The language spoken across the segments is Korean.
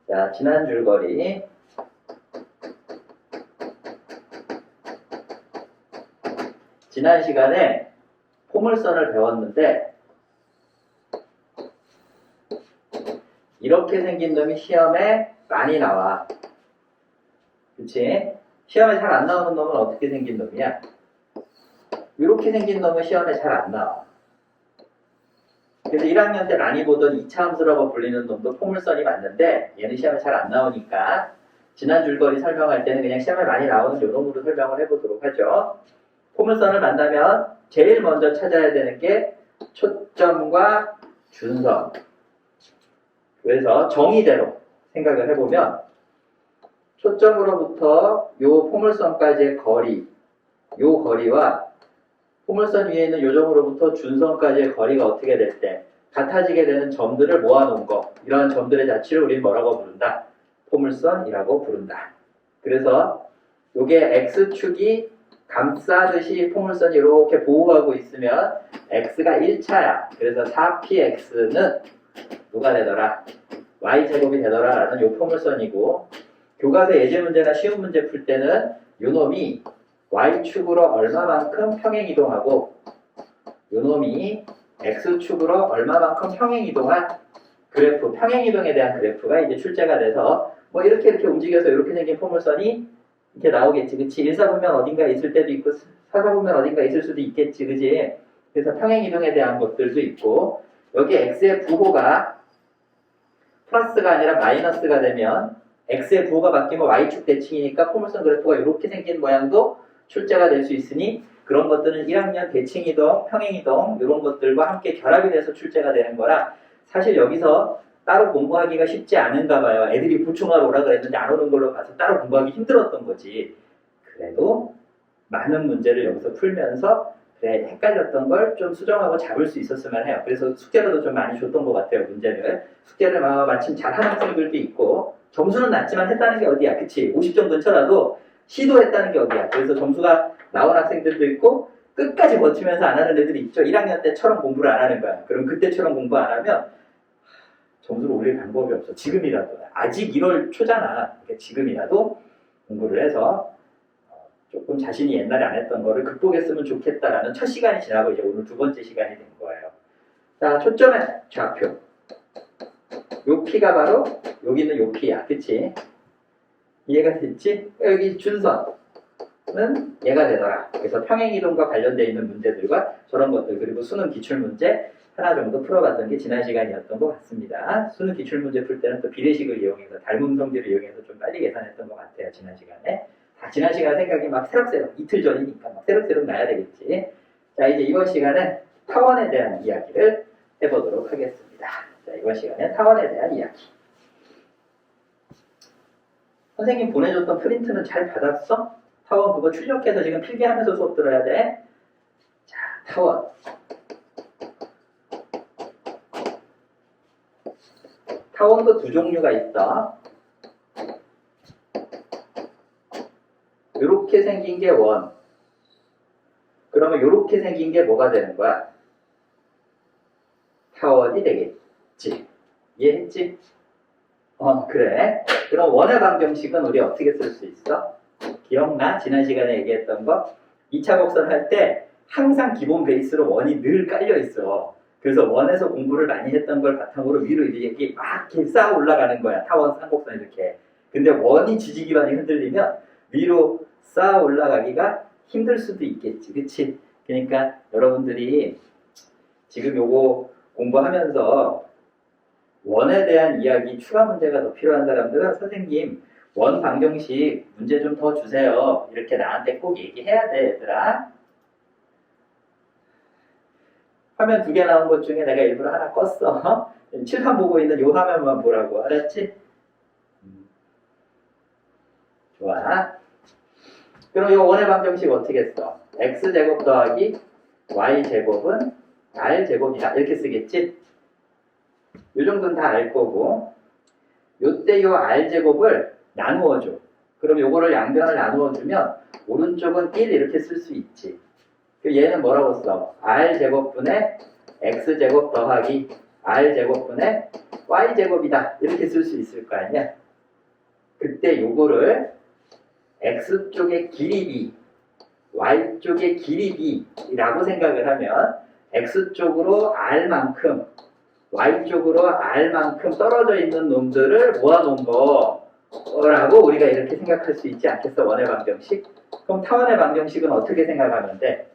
자, 지난 줄거리. 지난 시간에 포물선을 배웠는데 이렇게 생긴 놈이 시험에 많이 나와. 그치? 시험에 잘 안 나오는 놈은 어떻게 생긴 놈이야? 이렇게 생긴 놈은 시험에 잘 안 나와. 그래서 1학년 때 많이 보던 2차 함수라고 불리는 놈도 포물선이 맞는데 얘는 시험에 잘 안 나오니까 지난 줄거리 설명할 때는 그냥 시험에 많이 나오는 요 놈으로 설명을 해보도록 하죠. 포물선을 만나면 제일 먼저 찾아야 되는 게 초점과 준선. 그래서 정의대로 생각을 해보면 초점으로부터 요 포물선까지의 거리, 요 거리와 포물선 위에 있는 요점으로부터 준선까지의 거리가 어떻게 될 때 같아지게 되는 점들을 모아놓은 거, 이러한 점들의 자취를 우리는 뭐라고 부른다? 포물선이라고 부른다. 그래서 요게 X축이 감싸듯이 포물선이 이렇게 보호하고 있으면 X가 1차야. 그래서 4px는 누가 되더라? y제곱이 되더라 라는 요 포물선이고, 교과서 예제 문제나 쉬운 문제 풀 때는 요 놈이 y축으로 얼마만큼 평행이동하고 요 놈이 x축으로 얼마만큼 평행이동한 그래프, 평행이동에 대한 그래프가 이제 출제가 돼서 뭐 이렇게 움직여서 이렇게 생긴 포물선이 이렇게 나오겠지. 그치? 1사 보면 어딘가 있을 때도 있고 4사 보면 어딘가 있을 수도 있겠지. 그지? 그래서 평행이동에 대한 것들도 있고, 여기 x의 부호가 플러스가 아니라 마이너스가 되면 x의 부호가 바뀌면 y축 대칭이니까 포물선 그래프가 이렇게 생긴 모양도 출제가 될 수 있으니 그런 것들은 1학년 대칭이동, 평행이동 이런 것들과 함께 결합이 돼서 출제가 되는 거라 사실 여기서 따로 공부하기가 쉽지 않은가 봐요. 애들이 보충하러 오라 그랬는데 안 오는 걸로 봐서 따로 공부하기 힘들었던 거지. 그래도 많은 문제를 여기서 풀면서 그래, 헷갈렸던 걸 좀 수정하고 잡을 수 있었으면 해요. 그래서 숙제로도 좀 많이 줬던 것 같아요, 문제를. 숙제를 마침 잘하는 학생들도 있고, 점수는 낮지만 했다는 게 어디야, 그치? 50점 근처라도 시도했다는 게 어디야. 그래서 점수가 나온 학생들도 있고, 끝까지 버티면서 안 하는 애들이 있죠. 1학년 때처럼 공부를 안 하는 거야. 그럼 그때처럼 공부 안 하면 점수를 올릴 방법이 없어. 지금이라도. 아직 1월 초잖아. 그러니까 지금이라도 공부를 해서 조금 자신이 옛날에 안 했던 거를 극복했으면 좋겠다라는 첫 시간이 지나고 이제 오늘 두 번째 시간이 된 거예요. 자, 초점의 좌표. 요 P가 바로 여기 있는 요 P야. 그치? 이해가 됐지? 여기 준선은 얘가 되더라. 그래서 평행이동과 관련되어 있는 문제들과 저런 것들, 그리고 수능 기출문제 하나 정도 풀어봤던 게 지난 시간이었던 것 같습니다. 수능 기출문제 풀 때는 또 비례식을 이용해서 닮음 성질을 이용해서 좀 빨리 계산했던 것 같아요. 지난 시간에. 지난 시간 생각이 막 새록새록, 이틀 전이니까 막 새록새록 나야 되겠지. 자, 이제 이번 시간은 타원에 대한 이야기를 해보도록 하겠습니다. 자, 이번 시간에 타원에 대한 이야기. 선생님 보내줬던 프린트는 잘 받았어? 타원 그거 출력해서 지금 필기하면서 수업 들어야 돼. 자, 타원. 타원도 두 종류가 있어. 이렇게 생긴 게 원. 그러면 이렇게 생긴 게 뭐가 되는 거야? 타원이 되겠지. 이해했지? 그래. 그럼 원의 방정식은 우리 어떻게 쓸 수 있어? 기억나? 지난 시간에 얘기했던 거? 2차 곡선 할 때 항상 기본 베이스로 원이 늘 깔려 있어. 그래서 원에서 공부를 많이 했던 걸 바탕으로 위로 이렇게 막 이렇게 쌓아 올라가는 거야. 타원 쌍곡선 이렇게. 근데 원이 지지 기반이 흔들리면 위로 쌓아 올라가기가 힘들 수도 있겠지. 그치? 그러니까 여러분들이 지금 요거 공부하면서 원에 대한 이야기, 추가 문제가 더 필요한 사람들은 선생님 원 방정식 문제 좀 더 주세요. 이렇게 나한테 꼭 얘기해야 돼, 얘들아. 화면 2개 나온 것 중에 내가 일부러 하나 껐어. 칠판 보고 있는 요 화면만 보라고. 알았지? 좋아. 그럼 이 원의 방정식 어떻게 써? x제곱 더하기 y제곱은 r제곱이다. 이렇게 쓰겠지? 이 정도는 다 알 거고, 요때 요 r제곱을 나누어줘. 그럼 요거를 양변을 나누어주면 오른쪽은 1 이렇게 쓸 수 있지. 얘는 뭐라고 써? r제곱분의 x제곱 더하기 r제곱분의 y제곱이다. 이렇게 쓸 수 있을 거 아니야. 그때 요거를 x쪽의 길이 b, y쪽의 길이 b라고 생각을 하면 x쪽으로 r만큼, y쪽으로 r만큼 떨어져 있는 놈들을 모아놓은 거라고 우리가 이렇게 생각할 수 있지 않겠어? 원의 방정식? 그럼 타원의 방정식은 어떻게 생각하면 돼?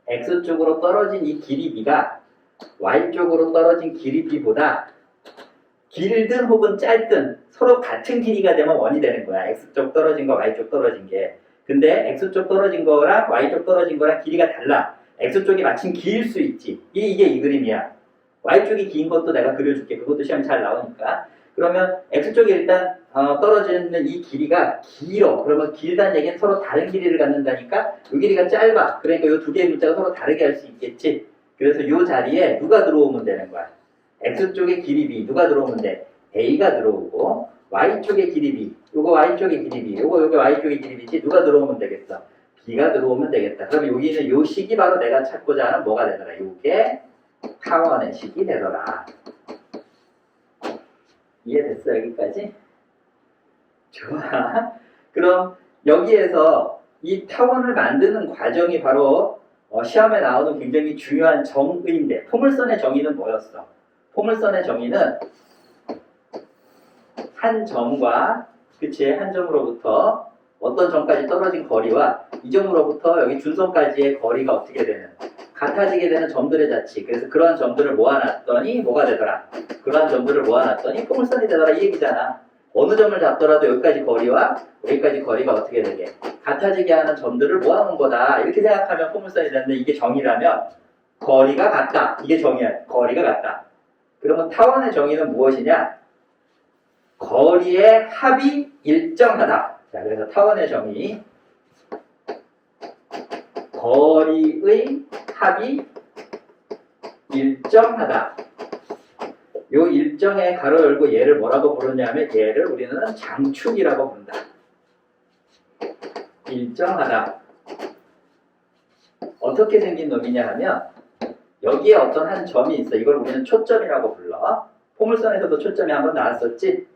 x쪽으로 떨어진 이 길이 b가 y쪽으로 떨어진 길이 b보다 길든 혹은 짧든 서로 같은 길이가 되면 원이 되는 거야. x쪽 떨어진 거, y쪽 떨어진 게. 근데 x쪽 떨어진 거랑 y쪽 떨어진 거랑 길이가 달라. x쪽이 마침 길 수 있지. 이게 이 그림이야. y쪽이 긴 것도 내가 그려줄게. 그것도 시험에 잘 나오니까. 그러면 x쪽이 일단 떨어지는 이 길이가 길어. 그러면 길다는 얘기는 서로 다른 길이를 갖는다니까 이 길이가 짧아. 그러니까 이 두 개의 문자가 서로 다르게 할 수 있겠지. 그래서 이 자리에 누가 들어오면 되는 거야. x쪽의 길이 b 누가 들어오면 돼? a가 들어오고 y쪽의 길이 b 요거 y쪽의 길이 b 요거 y쪽의 길이 b지 누가 들어오면 되겠어? b가 들어오면 되겠다. 그럼 여기는 요 식이 바로 내가 찾고자 하는 뭐가 되더라? 요게 타원의 식이 되더라. 이해됐어 여기까지? 좋아. 그럼 여기에서 이 타원을 만드는 과정이 바로 시험에 나오는 굉장히 중요한 정의인데 포물선의 정의는 뭐였어? 포물선의 정의는 한 점과 그치 한 점으로부터 어떤 점까지 떨어진 거리와 이 점으로부터 여기 준선까지의 거리가 어떻게 되는 같아지게 되는 점들의 자치. 그래서 그러한 점들을 모아놨더니 뭐가 되더라? 그러한 점들을 모아놨더니 포물선이 되더라 이 얘기잖아. 어느 점을 잡더라도 여기까지 거리와 여기까지 거리가 어떻게 되게 같아지게 하는 점들을 모아놓은 거다. 이렇게 생각하면 포물선이 되는데 이게 정의라면 거리가 같다. 이게 정의야. 거리가 같다. 그러면 타원의 정의는 무엇이냐? 거리의 합이 일정하다. 자, 그래서 타원의 정의 거리의 합이 일정하다. 요 일정에 가로 열고 얘를 뭐라고 부르냐면 얘를 우리는 장축이라고 부른다. 일정하다. 어떻게 생긴 놈이냐 하면 여기에 어떤 한 점이 있어. 이걸 우리는 초점이라고 불러. 포물선에서도 초점이 한번 나왔었지.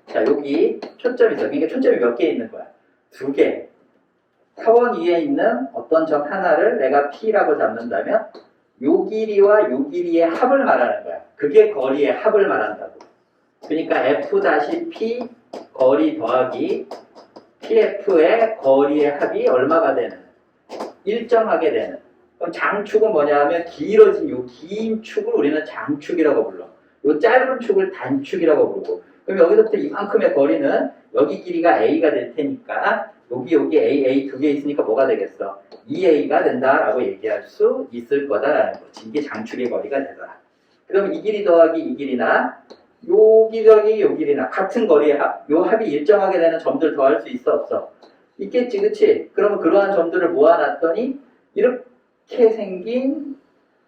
자, 여기 초점이 있어. 그러니까 초점이 몇 개 있는 거야? 2개. 타원 위에 있는 어떤 점 하나를 내가 P라고 잡는다면 요 길이와 요 길이의 합을 말하는 거야. 그게 거리의 합을 말한다고. 그러니까 F-P 거리 더하기 PF의 거리의 합이 얼마가 되는? 일정하게 되는. 그럼 장축은 뭐냐 하면 길어진 요 긴 축을 우리는 장축이라고 불러. 요 짧은 축을 단축이라고 부르고. 그럼 여기서부터 이만큼의 거리는 여기 길이가 A가 될 테니까 여기 A 두 개 있으니까 뭐가 되겠어? 2A가 된다라고 얘기할 수 있을 거다라는 거지. 이게 장축의 거리가 되더라. 그럼 이 길이 더하기 이 길이나 요 길이 더하기 요 길이나 같은 거리의 합, 요 합이 일정하게 되는 점들 더할 수 있어 없어? 있겠지, 그치? 그러면 그러한 점들을 모아놨더니 이렇게 생긴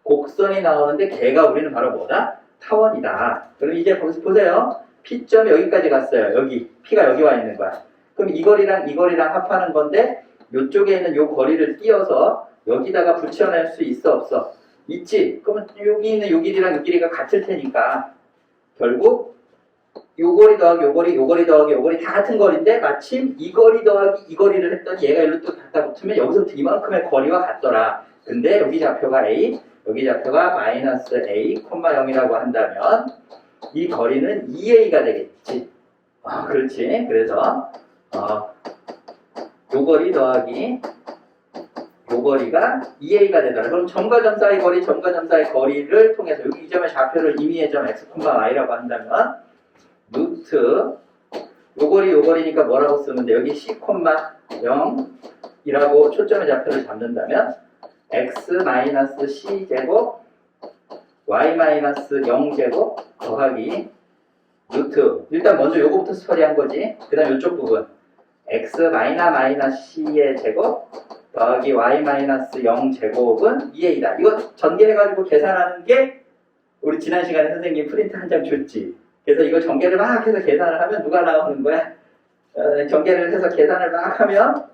곡선이 나오는데 걔가 우리는 바로 뭐다? 타원이다. 그럼 이제 보세요. P점이 여기까지 갔어요. 여기. P가 여기 와 있는 거야. 그럼 이 거리랑 이 거리랑 합하는 건데 요쪽에 있는 요 거리를 띄어서 여기다가 붙여낼 수 있어 없어? 있지? 그러면 여기 있는 요 길이랑 요 길이가 같을 테니까 결국 요 거리 더하기 요 거리, 요 거리 더하기 요 거리 다 같은 거리인데 마침 이 거리 더하기 이 거리를 했더니 얘가 일로 또 갖다 붙으면 여기서부터 이만큼의 거리와 같더라. 근데 여기 좌표가 A, 여기 좌표가 마이너스 A, 0이라고 한다면 이 거리는 2A가 되겠지. 그렇지. 그래서 요 거리 더하기 요 거리가 2A가 되더라. 그럼 점과 점 사이 거리, 점과 점 사이 거리를 통해서 여기 이 점의 좌표를 임의의 점 x, y라고 한다면 루트 요 거리니까 뭐라고 쓰면 돼? 여기 c, 0이라고 초점의 좌표를 잡는다면 x-c 제곱 y-0제곱 더하기 루트 일단 먼저 요거부터 처리한 거지. 그 다음 요쪽 부분 x-c의 제곱 더하기 y-0제곱은 2a다. 이거 전개해가지고 계산하는 게 우리 지난 시간에 선생님 프린트 한 장 줬지. 그래서 이거 전개를 막 해서 계산을 하면 누가 나오는 거야? 전개를 해서 계산을 막 하면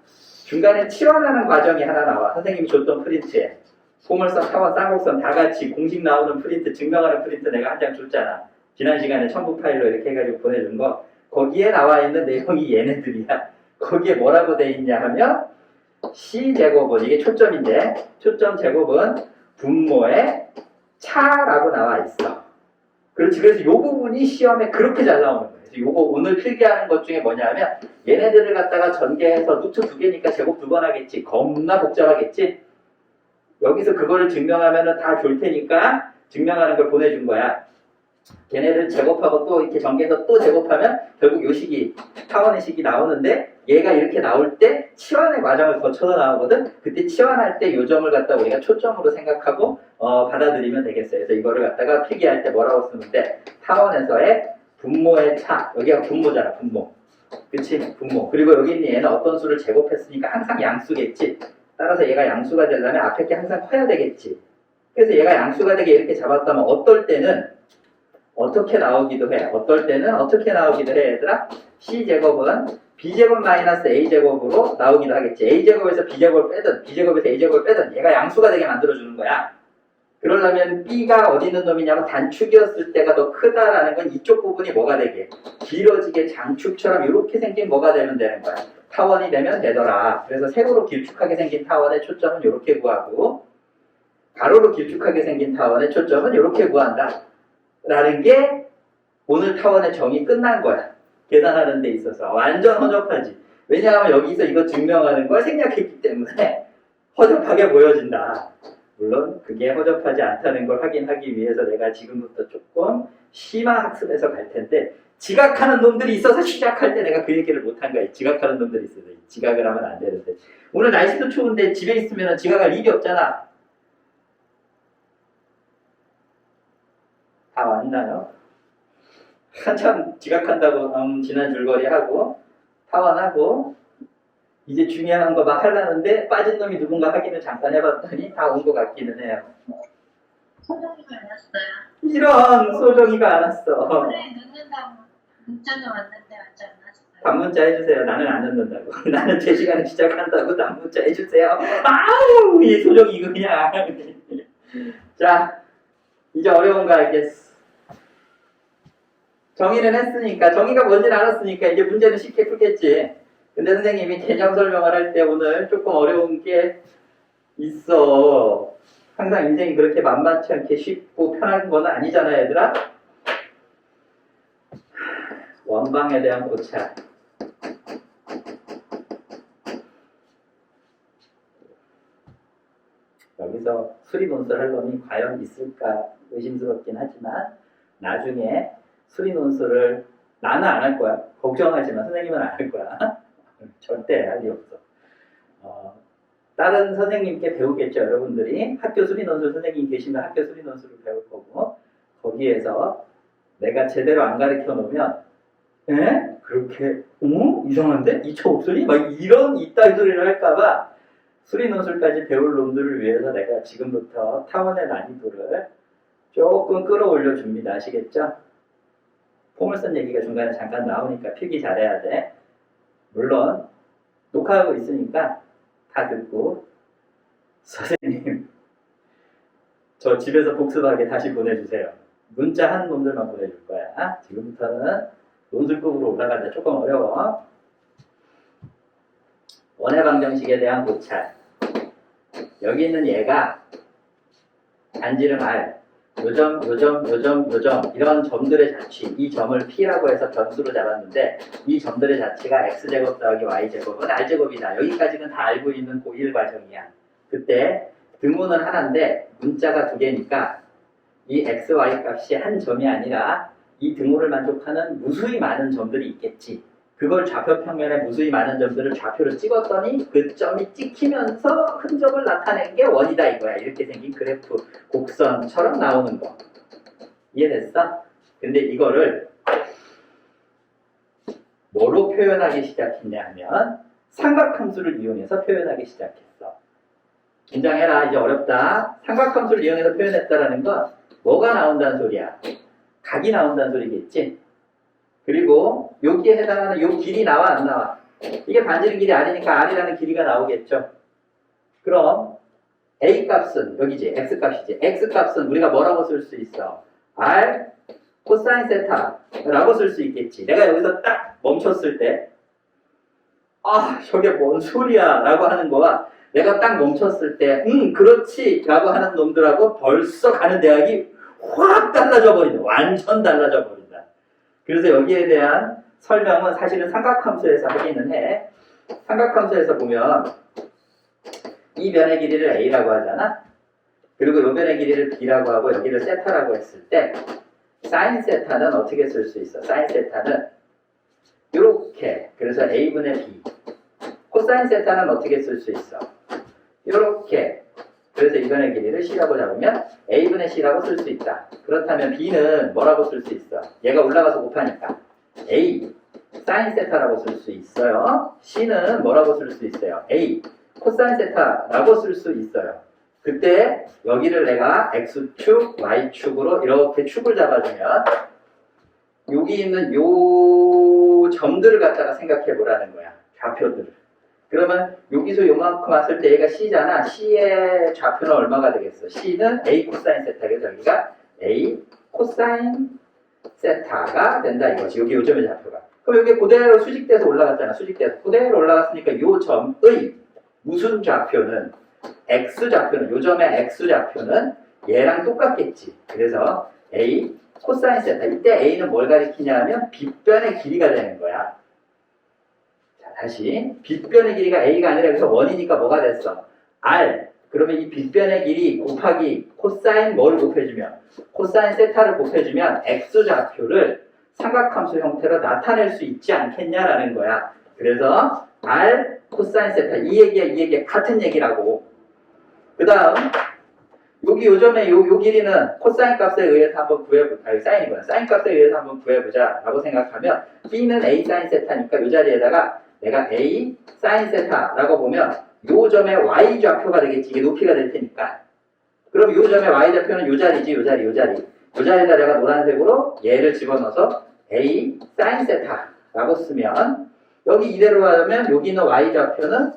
중간에 치환하는 과정이 하나 나와. 선생님이 줬던 프린트에. 포물선, 타원, 쌍곡선 다 같이 공식 나오는 프린트, 증명하는 프린트 내가 한 장 줬잖아. 지난 시간에 첨부 파일로 이렇게 해가지고 보내준 거. 거기에 나와 있는 내용이 얘네들이야. 거기에 뭐라고 돼 있냐 하면 C제곱은, 이게 초점인데, 초점 제곱은 분모의 차라고 나와 있어. 그렇지. 그래서 요 부분이 시험에 그렇게 잘 나오는 거예요. 그래서 요거 오늘 필기하는 것 중에 뭐냐면, 얘네들을 갖다가 전개해서 루트 2개니까 제곱 2번 하겠지. 겁나 복잡하겠지. 여기서 그거를 증명하면은 다 줄 테니까 증명하는 걸 보내준 거야. 걔네들 제곱하고 또 이렇게 전개해서 또 제곱하면 결국 요 식이, 타원의 식이 나오는데, 얘가 이렇게 나올 때 치환의 과정을 거쳐서 나오거든. 그때 치환할 때 요 점을 갖다 우리가 초점으로 생각하고 받아들이면 되겠어요. 그래서 이거를 갖다가 필기할 때 뭐라고 쓰면 돼? 타원에서의 분모의 차. 여기가 분모잖아, 분모. 그치? 분모. 그리고 여기 있는 얘는 어떤 수를 제곱했으니까 항상 양수겠지. 따라서 얘가 양수가 되려면 앞에 게 항상 커야 되겠지. 그래서 얘가 양수가 되게 이렇게 잡았다면 어떨 때는 어떻게 나오기도 해. 어떨 때는 어떻게 나오기도 해, 얘들아? C제곱은 B제곱 마이너스 A제곱으로 나오기도 하겠지. A제곱에서 B제곱을 빼든, B제곱에서 A제곱을 빼든, 얘가 양수가 되게 만들어주는 거야. 그러려면 B가 어디 있는 놈이냐면 단축이었을 때가 더 크다라는 건 이쪽 부분이 뭐가 되게? 길어지게 장축처럼 이렇게 생긴 뭐가 되면 되는 거야. 타원이 되면 되더라. 그래서 세로로 길쭉하게 생긴 타원의 초점은 이렇게 구하고, 가로로 길쭉하게 생긴 타원의 초점은 이렇게 구한다. 라는 게 오늘 타원의 정의 끝난 거야. 계산하는 데 있어서 완전 허접하지. 왜냐하면 여기서 이거 증명하는 걸 생략했기 때문에 허접하게 보여진다. 물론 그게 허접하지 않다는 걸 확인하기 위해서 내가 지금부터 조금 심화 학습에서 갈 텐데, 지각하는 놈들이 있어서 시작할 때 내가 그 얘기를 못한 거야. 지각하는 놈들이 있어서 지각을 하면 안 되는데, 오늘 날씨도 추운데 집에 있으면 지각할 일이 없잖아. 다 왔나요? 한참 지각한다고 지난 줄거리 하고 타원하고 이제 중요한 거 막 하려는데 빠진 놈이 누군가 확인을 잠깐 해봤더니 다 온 것 같기는 해요. 소정이가 안 왔어요. 이런, 소정이가 안 왔어. 그래, 늦는다고 문자는 왔는데 아직 안 왔어요. 단문자 해주세요. 나는 안 늦는다고. 나는 제 시간에 시작한다고 단문자 해주세요. 아우, 이 소정이 이거 그냥. 자, 이제 어려운 거 알겠어. 정의는 했으니까, 정의가 뭔지는 알았으니까 이제 문제는 쉽게 풀겠지. 근데 선생님이 개념 설명을 할 때 오늘 조금 어려운 게 있어. 항상 인생이 그렇게 만만치 않게 쉽고 편한 건 아니잖아, 얘들아. 원방에 대한 고찰. 여기서 수리 논술 할 놈이 과연 있을까 의심스럽긴 하지만, 나중에 수리 논술을 나는 안 할 거야. 걱정하지만 선생님은 안 할 거야. 절대 할 리 없어. 다른 선생님께 배우겠죠, 여러분들이. 학교 수리 논술 선생님 계시면 학교 수리 논술을 배울 거고, 거기에서 내가 제대로 안 가르쳐 놓으면, 에? 그렇게, 이상한데? 2차 옥소리? 막 이런 이따위 소리를 할까봐 수리 논술까지 배울 놈들을 위해서 내가 지금부터 타원의 난이도를 조금 끌어올려 줍니다. 아시겠죠? 포물선 얘기가 중간에 잠깐 나오니까 필기 잘해야 돼. 물론 녹화하고 있으니까 다 듣고, 선생님 저 집에서 복습하게 다시 보내주세요. 문자 한 놈들만 보내줄 거야. 지금부터는 논술급으로 올라가는데 조금 어려워. 원의 방정식에 대한 고찰. 여기 있는 얘가 단지름 R, 요점, 이런 점들의 자취, 이 점을 P라고 해서 변수로 잡았는데, 이 점들의 자취가 X제곱 더하기 Y제곱은 R제곱이다. 여기까지는 다 알고 있는 고1 과정이야. 그때 등호는 하나인데 문자가 두 개니까 이 X, Y 값이 한 점이 아니라 이 등호를 만족하는 무수히 많은 점들이 있겠지. 그걸 좌표 평면에 무수히 많은 점들을 좌표로 찍었더니 그 점이 찍히면서 흔적을 나타낸 게 원이다 이거야. 이렇게 생긴 그래프 곡선처럼 나오는 거. 이해됐어? 근데 이거를 뭐로 표현하기 시작했냐 하면 삼각함수를 이용해서 표현하기 시작했어. 긴장해라. 이제 어렵다. 삼각함수를 이용해서 표현했다라는 건 뭐가 나온다는 소리야? 각이 나온다는 소리겠지? 그리고 여기에 해당하는 요 길이 나와 안 나와? 이게 반지름 길이 아니니까 R이라는 길이가 나오겠죠. 그럼 A 값은 여기지, X 값이지. X 값은 우리가 뭐라고 쓸 수 있어? R 코사인 세타라고 쓸 수 있겠지. 내가 여기서 딱 멈췄을 때, 아, 저게 뭔 소리야 라고 하는 거와 내가 딱 멈췄을 때, 그렇지 라고 하는 놈들하고 벌써 가는 대학이 확 달라져 버린다. 완전 달라져 버린다. 그래서 여기에 대한 설명은 사실은 삼각함수에서 하기는 해. 삼각함수에서 보면 이 변의 길이를 A라고 하잖아. 그리고 이 변의 길이를 B라고 하고 여기를 세타라고 했을 때 사인 세타는 어떻게 쓸 수 있어? 사인 세타는 이렇게, 그래서 A분의 B. 코사인 세타는 어떻게 쓸 수 있어? 이렇게, 그래서 이 변의 길이를 C라고 잡으면 A분의 C라고 쓸 수 있다. 그렇다면 B는 뭐라고 쓸 수 있어? 얘가 올라가서 곱하니까 A 사인 세타라고 쓸 수 있어요. C는 뭐라고 쓸 수 있어요? A 코사인 세타라고 쓸 수 있어요. 그때 여기를 내가 X축, Y축으로 이렇게 축을 잡아주면 여기 있는 요 점들을 갖다가 생각해 보라는 거야. 좌표들을. 그러면 여기서 요만큼 왔을 때 얘가 C잖아. C의 좌표는 얼마가 되겠어? C는 A 코사인 세타겠죠. 여기가 A 코사인 세타가 된다 이거지. 여기 요점의 좌표가. 그럼 여기 그대로 수직돼서 올라갔잖아. 수직돼서. 그대로 올라갔으니까 요 점의 무슨 좌표는 X좌표는, 요점의 X좌표는 얘랑 똑같겠지. 그래서 A 코사인 세타. 이때 A는 뭘 가리키냐 하면 빗변의 길이가 되는 거야. 자, 다시. 빗변의 길이가 A가 아니라 여기서 원이니까 뭐가 됐어? R. 그러면 이 빗변의 길이 곱하기 코사인 뭐를 곱해주면? 코사인 세타를 곱해주면 X좌표를 삼각함수 형태로 나타낼 수 있지 않겠냐라는 거야. 그래서 R 코사인 세타. 이 얘기야 같은 얘기라고. 그 다음, 여기 요점의 요 길이는 코사인 값에 의해서 한번 구해보자. 사인이구나. 사인 값에 의해서 한번 구해보자. 라고 생각하면, B는 A 사인 세타니까 요 자리에다가 내가 A 사인 세타라고 보면, 요 점의 Y 좌표가 되겠지. 이게 높이가 될 테니까. 그럼 요 점의 Y 좌표는 요 자리지, 요 자리. 요 자리에다 내가 노란색으로 얘를 집어넣어서 A 사인 세타라고 쓰면, 여기 이대로 하면 여기 있는 Y 좌표는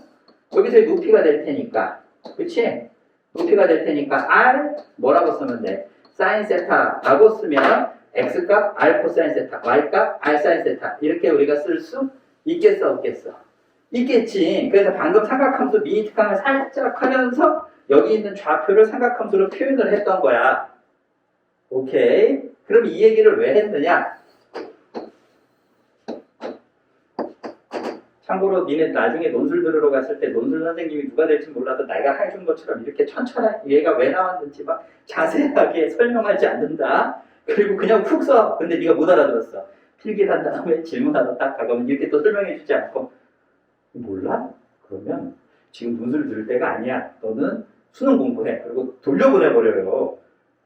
여기서의 높이가 될 테니까. 그치? 높이가 될 테니까 R 뭐라고 쓰면 돼? 사인 세타라고 쓰면 X값 R 코사인 세타, Y값 R 사인 세타 이렇게 우리가 쓸 수 있겠어 없겠어? 있겠지. 그래서 방금 삼각함수 미니 특강을 살짝 하면서 여기 있는 좌표를 삼각함수로 표현을 했던 거야. 오케이? 그럼 이 얘기를 왜 했느냐? 참고로 니네 나중에 논술 들으러 갔을 때 논술 선생님이 누가 될지 몰라도 내가 해준 것처럼 이렇게 천천히 얘가 왜 나왔는지 막 자세하게 설명하지 않는다. 그리고 그냥 훅 써. 근데 네가 못 알아들었어. 필기를 한 다음에 질문하러 딱 가면 이렇게 또 설명해 주지 않고 몰라? 그러면 지금 논술 들을 때가 아니야. 너는 수능 공부해. 그리고 돌려보내버려요.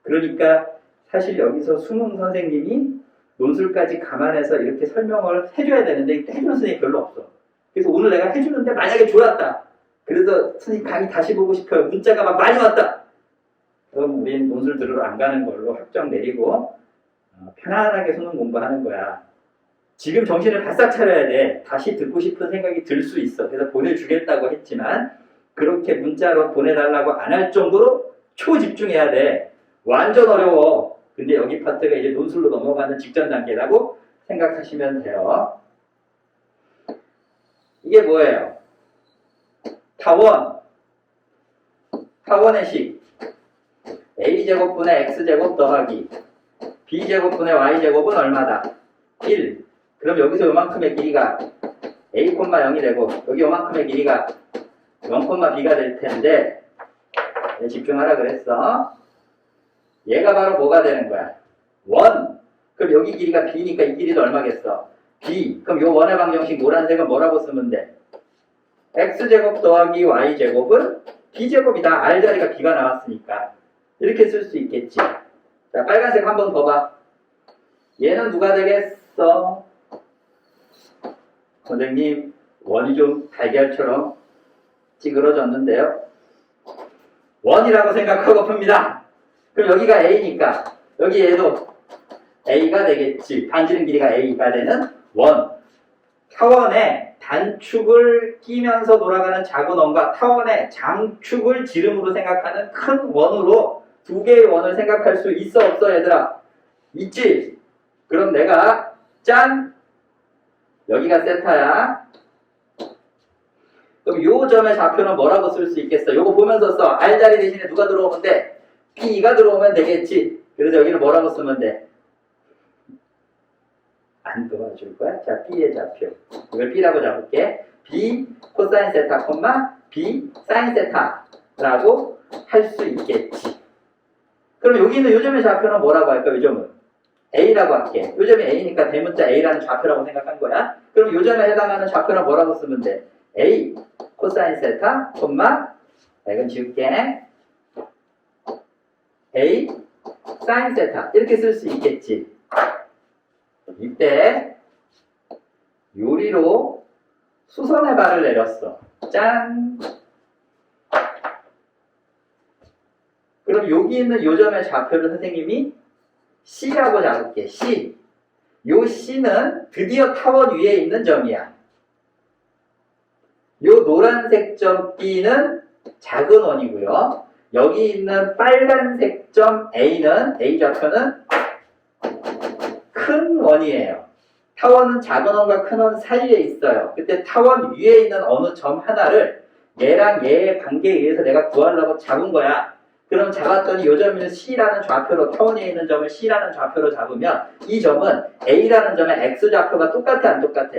그러니까 사실 여기서 수능 선생님이 논술까지 감안해서 이렇게 설명을 해줘야 되는데 해주는 선생님이 별로 없어. 그래서 오늘 내가 해주는데 만약에 좋았다. 그래서 선생님 강의 다시 보고 싶어요. 문자가 막 많이 왔다. 그럼 우린 논술 들으러 안 가는 걸로 확정 내리고 편안하게 수능 공부하는 거야. 지금 정신을 바싹 차려야 돼. 다시 듣고 싶은 생각이 들 수 있어. 그래서 보내주겠다고 했지만 그렇게 문자로 보내달라고 안 할 정도로 초집중해야 돼. 완전 어려워. 근데 여기 파트가 이제 논술로 넘어가는 직전 단계라고 생각하시면 돼요. 이게 뭐예요? 타원의 식. A제곱분의 X제곱 더하기 B제곱분의 Y제곱은 얼마다? 1. 그럼 여기서 요만큼의 길이가 A, 0이 되고 여기 요만큼의 길이가 0,B가 될 텐데 집중하라 그랬어. 얘가 바로 뭐가 되는 거야? 1. 그럼 여기 길이가 B니까 이 길이도 얼마겠어? B. 그럼 요 원의 방정식 노란색은 뭐라고 쓰면 돼? X제곱 더하기 Y제곱은 B제곱이다. R 자리가 B가 나왔으니까. 이렇게 쓸 수 있겠지. 자, 빨간색 한 번 더 봐. 얘는 누가 되겠어? 선생님, 원이 좀 달걀처럼 찌그러졌는데요. 원이라고 생각하고 풉니다. 그럼 여기가 A니까 여기 얘도 A가 되겠지. 반지름 길이가 A가 되는 원. 타원에 단축을 끼면서 돌아가는 작은 원과 타원에 장축을 지름으로 생각하는 큰 원으로 두 개의 원을 생각할 수 있어 없어 얘들아? 있지? 그럼 내가 짠! 여기가 세타야. 그럼 요 점의 좌표는 뭐라고 쓸 수 있겠어? 요거 보면서 써. R 자리 대신에 누가 들어오면 돼? B가 들어오면 되겠지? 그래서 여기는 뭐라고 쓰면 돼? 안 도와줄 거야? 자, B의 좌표. 이걸 B라고 잡을게. B 코사인 세타, B 사인 세타라고 할 수 있겠지. 그럼 여기 있는 요점의 좌표는 뭐라고 할까? 요점은 A라고 할게. 요점이 A니까 대문자 A라는 좌표라고 생각한 거야. 그럼 요점에 해당하는 좌표는 뭐라고 쓰면 돼? A 코사인 세타, 이건 지울게. A 사인 세타 이렇게 쓸 수 있겠지. 이때 요리로 수선의 발을 내렸어. 짠! 그럼 여기 있는 요점의 좌표를 선생님이 C라고 잡을게. C. 요 C는 드디어 타원 위에 있는 점이야. 요 노란색 점 B는 작은 원이고요. 여기 있는 빨간색 점 A는, A 좌표는 큰 원이에요. 타원은 작은 원과 큰 원 사이에 있어요. 그때 타원 위에 있는 어느 점 하나를 얘랑 얘의 관계에 의해서 내가 구하려고 잡은 거야. 그럼 잡았더니 요 점을 C라는 좌표로, 타원 위에 있는 점을 C라는 좌표로 잡으면 이 점은 A라는 점의 X좌표가 똑같아 안 똑같아?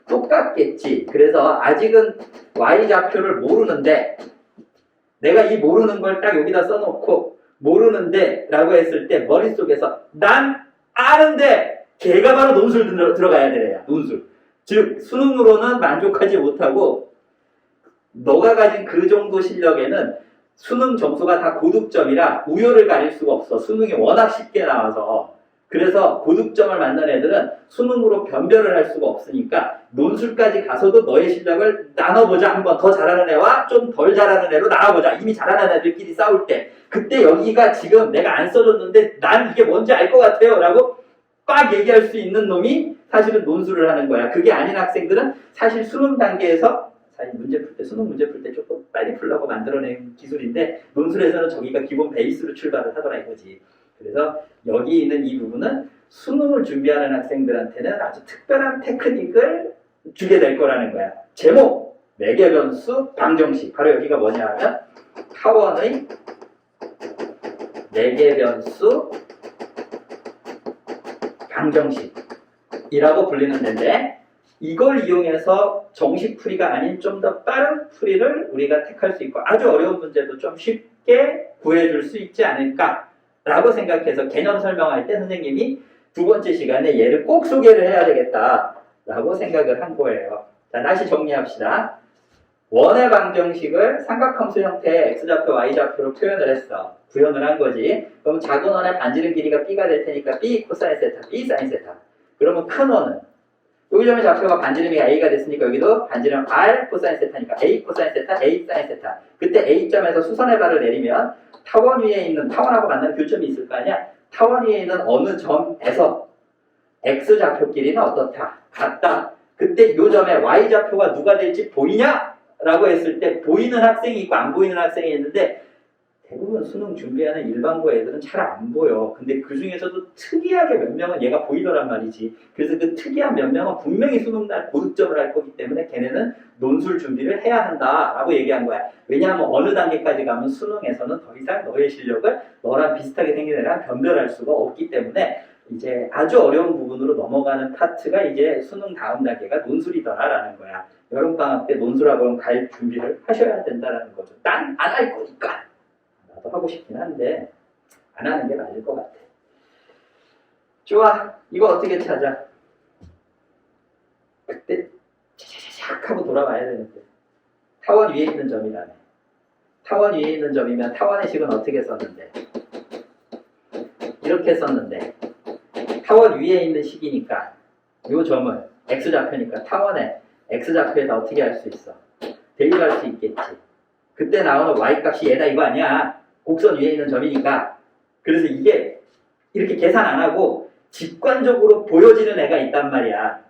똑같겠지. 그래서 아직은 Y좌표를 모르는데 내가 이 모르는 걸 딱 여기다 써놓고 모르는데 라고 했을 때 머릿속에서 난 아는데 걔가 바로 논술 들어가야 되래요. 논술. 즉 수능으로는 만족하지 못하고 너가 가진 그 정도 실력에는 수능 점수가 다 고득점이라 우열을 가릴 수가 없어. 수능이 워낙 쉽게 나와서. 그래서 고득점을 만난 애들은 수능으로 변별을 할 수가 없으니까 논술까지 가서도 너의 실력을 나눠보자. 한번 더 잘하는 애와 좀 덜 잘하는 애로 나눠보자. 이미 잘하는 애들끼리 싸울 때. 그때 여기가 지금 내가 안 써줬는데 난 이게 뭔지 알 것 같아요. 라고 빡 얘기할 수 있는 놈이 사실은 논술을 하는 거야. 그게 아닌 학생들은 사실 수능 단계에서 사실 수능 문제 풀 때 조금 빨리 풀려고 만들어낸 기술인데 논술에서는 저기가 기본 베이스로 출발을 하더라 이거지. 그래서 여기 있는 이 부분은 수능을 준비하는 학생들한테는 아주 특별한 테크닉을 주게 될 거라는 거야. 제목, 매개변수, 방정식. 바로 여기가 뭐냐 하면 타원의 매개변수, 방정식이라고 불리는 데인데 이걸 이용해서 정식풀이가 아닌 좀 더 빠른 풀이를 우리가 택할 수 있고 아주 어려운 문제도 좀 쉽게 구해줄 수 있지 않을까라고 생각해서 개념 설명할 때 선생님이 두 번째 시간에 얘를 꼭 소개를 해야 되겠다라고 생각을 한 거예요. 자, 다시 정리합시다. 원의 방정식을 삼각함수 형태의 x좌표, y좌표로 표현을 했어. 구현을 한 거지. 그럼 작은 원의 반지름 길이가 b가 될 테니까 b 코사인 세타, b 사인 세타. 그러면 큰 원은 여기 점의 좌표가 반지름이 a가 됐으니까 여기도 반지름 r 코사인 세타니까 a 코사인 세타, a 사인 세타. 그때 a점에서 수선의 발을 내리면 타원 위에 있는, 타원하고 만나는 교점이 있을 거 아니야? 타원 위에 있는 어느 점에서 x좌표 길이는 어떻다? 같다. 그때 이 점의 y좌표가 누가 될지 보이냐? 라고 했을 때 보이는 학생이 있고 안 보이는 학생이 있는데 대부분 수능 준비하는 일반고 애들은 잘 안 보여. 근데 그 중에서도 특이하게 몇 명은 얘가 보이더란 말이지. 그래서 그 특이한 몇 명은 분명히 수능날 고득점을 할 거기 때문에 걔네는 논술 준비를 해야 한다라고 얘기한 거야. 왜냐하면 어느 단계까지 가면 수능에서는 더 이상 너의 실력을 너랑 비슷하게 생긴 애랑 변별할 수가 없기 때문에 이제 아주 어려운 부분으로 넘어가는 파트가 이제 수능 다음 단계가 논술이더라라는 거야. 여름방학 때 논술학원 갈 준비를 하셔야 된다는 거죠. 난 안 할 거니까. 나도 하고 싶긴 한데 안 하는 게 맞을 것 같아. 좋아. 이거 어떻게 찾아? 그때 차차차차 하고 돌아와야 되는데 타원 위에 있는 점이라네. 타원 위에 있는 점이면 타원의 식은 어떻게 썼는데? 이렇게 썼는데 타원 위에 있는 식이니까 이 점을 x좌표니까 타원의 x좌표에다 어떻게 할 수 있어? 대입할 수 있겠지. 그때 나오는 y값이 얘다 이거 아니야. 곡선 위에 있는 점이니까. 그래서 이게 이렇게 계산 안 하고 직관적으로 보여지는 애가 있단 말이야.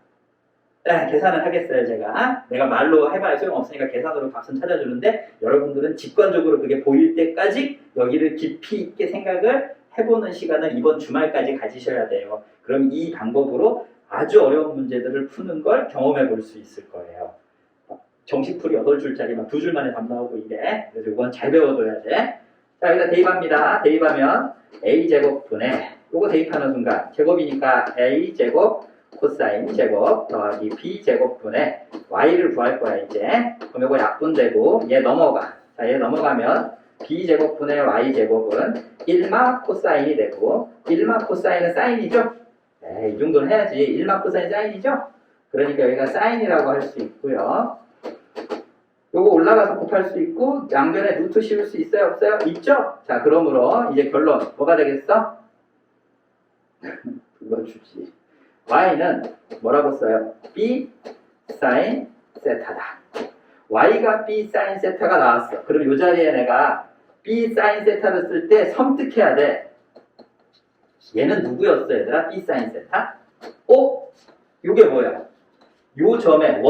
네, 계산을 하겠어요, 제가. 내가 말로 해봐야 소용없으니까 계산으로 값은 찾아주는데, 여러분들은 직관적으로 그게 보일 때까지 여기를 깊이 있게 생각을 해보는 시간을 이번 주말까지 가지셔야 돼요. 그럼 이 방법으로 아주 어려운 문제들을 푸는 걸 경험해 볼 수 있을 거예요. 정식풀이 8줄짜리만 2줄 만에 답 나오고 이래. 그래서 이건 잘 배워둬야 돼. 자, 여기다 대입합니다. 대입하면 a제곱분의, 요거 대입하는 순간 제곱이니까 a제곱 코사인 제곱 더하기 b제곱분의 y를 구할 거야 이제. 그럼 이거 약분되고 얘 넘어가. 자, 얘 넘어가면 b제곱분의 y제곱은 1마 코사인이 되고, 1마 코사인은 사인이죠? 네, 이 정도는 해야지. 1마 코사인 사인이죠? 그러니까 여기가 사인이라고 할 수 있고요. 요거 올라가서 곱할 수 있고, 양변에 루트 씌울 수 있어요? 없어요? 있죠? 자, 그러므로 이제 결론 뭐가 되겠어? 불러주지. y는 뭐라고 써요? b sin 세타다. y가 b sin 세타가 나왔어. 그럼 이 자리에 내가 b sin 세타를 쓸 때 섬뜩해야 돼. 얘는 누구였어, 얘들아? b sin 세타? 요게 뭐야? 요 점에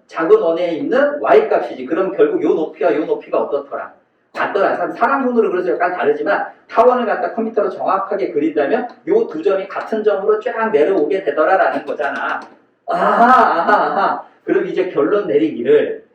작은 원에 있는 y 값이지. 그럼 결국 요 높이와 요 높이가 어떻더라? 같더라. 사람 손으로 그래서 약간 다르지만 타원을 갖다 컴퓨터로 정확하게 그린다면 요 두 점이 같은 점으로 쫙 내려오게 되더라라는 거잖아. 아하. 그럼 이제 결론 내리기를,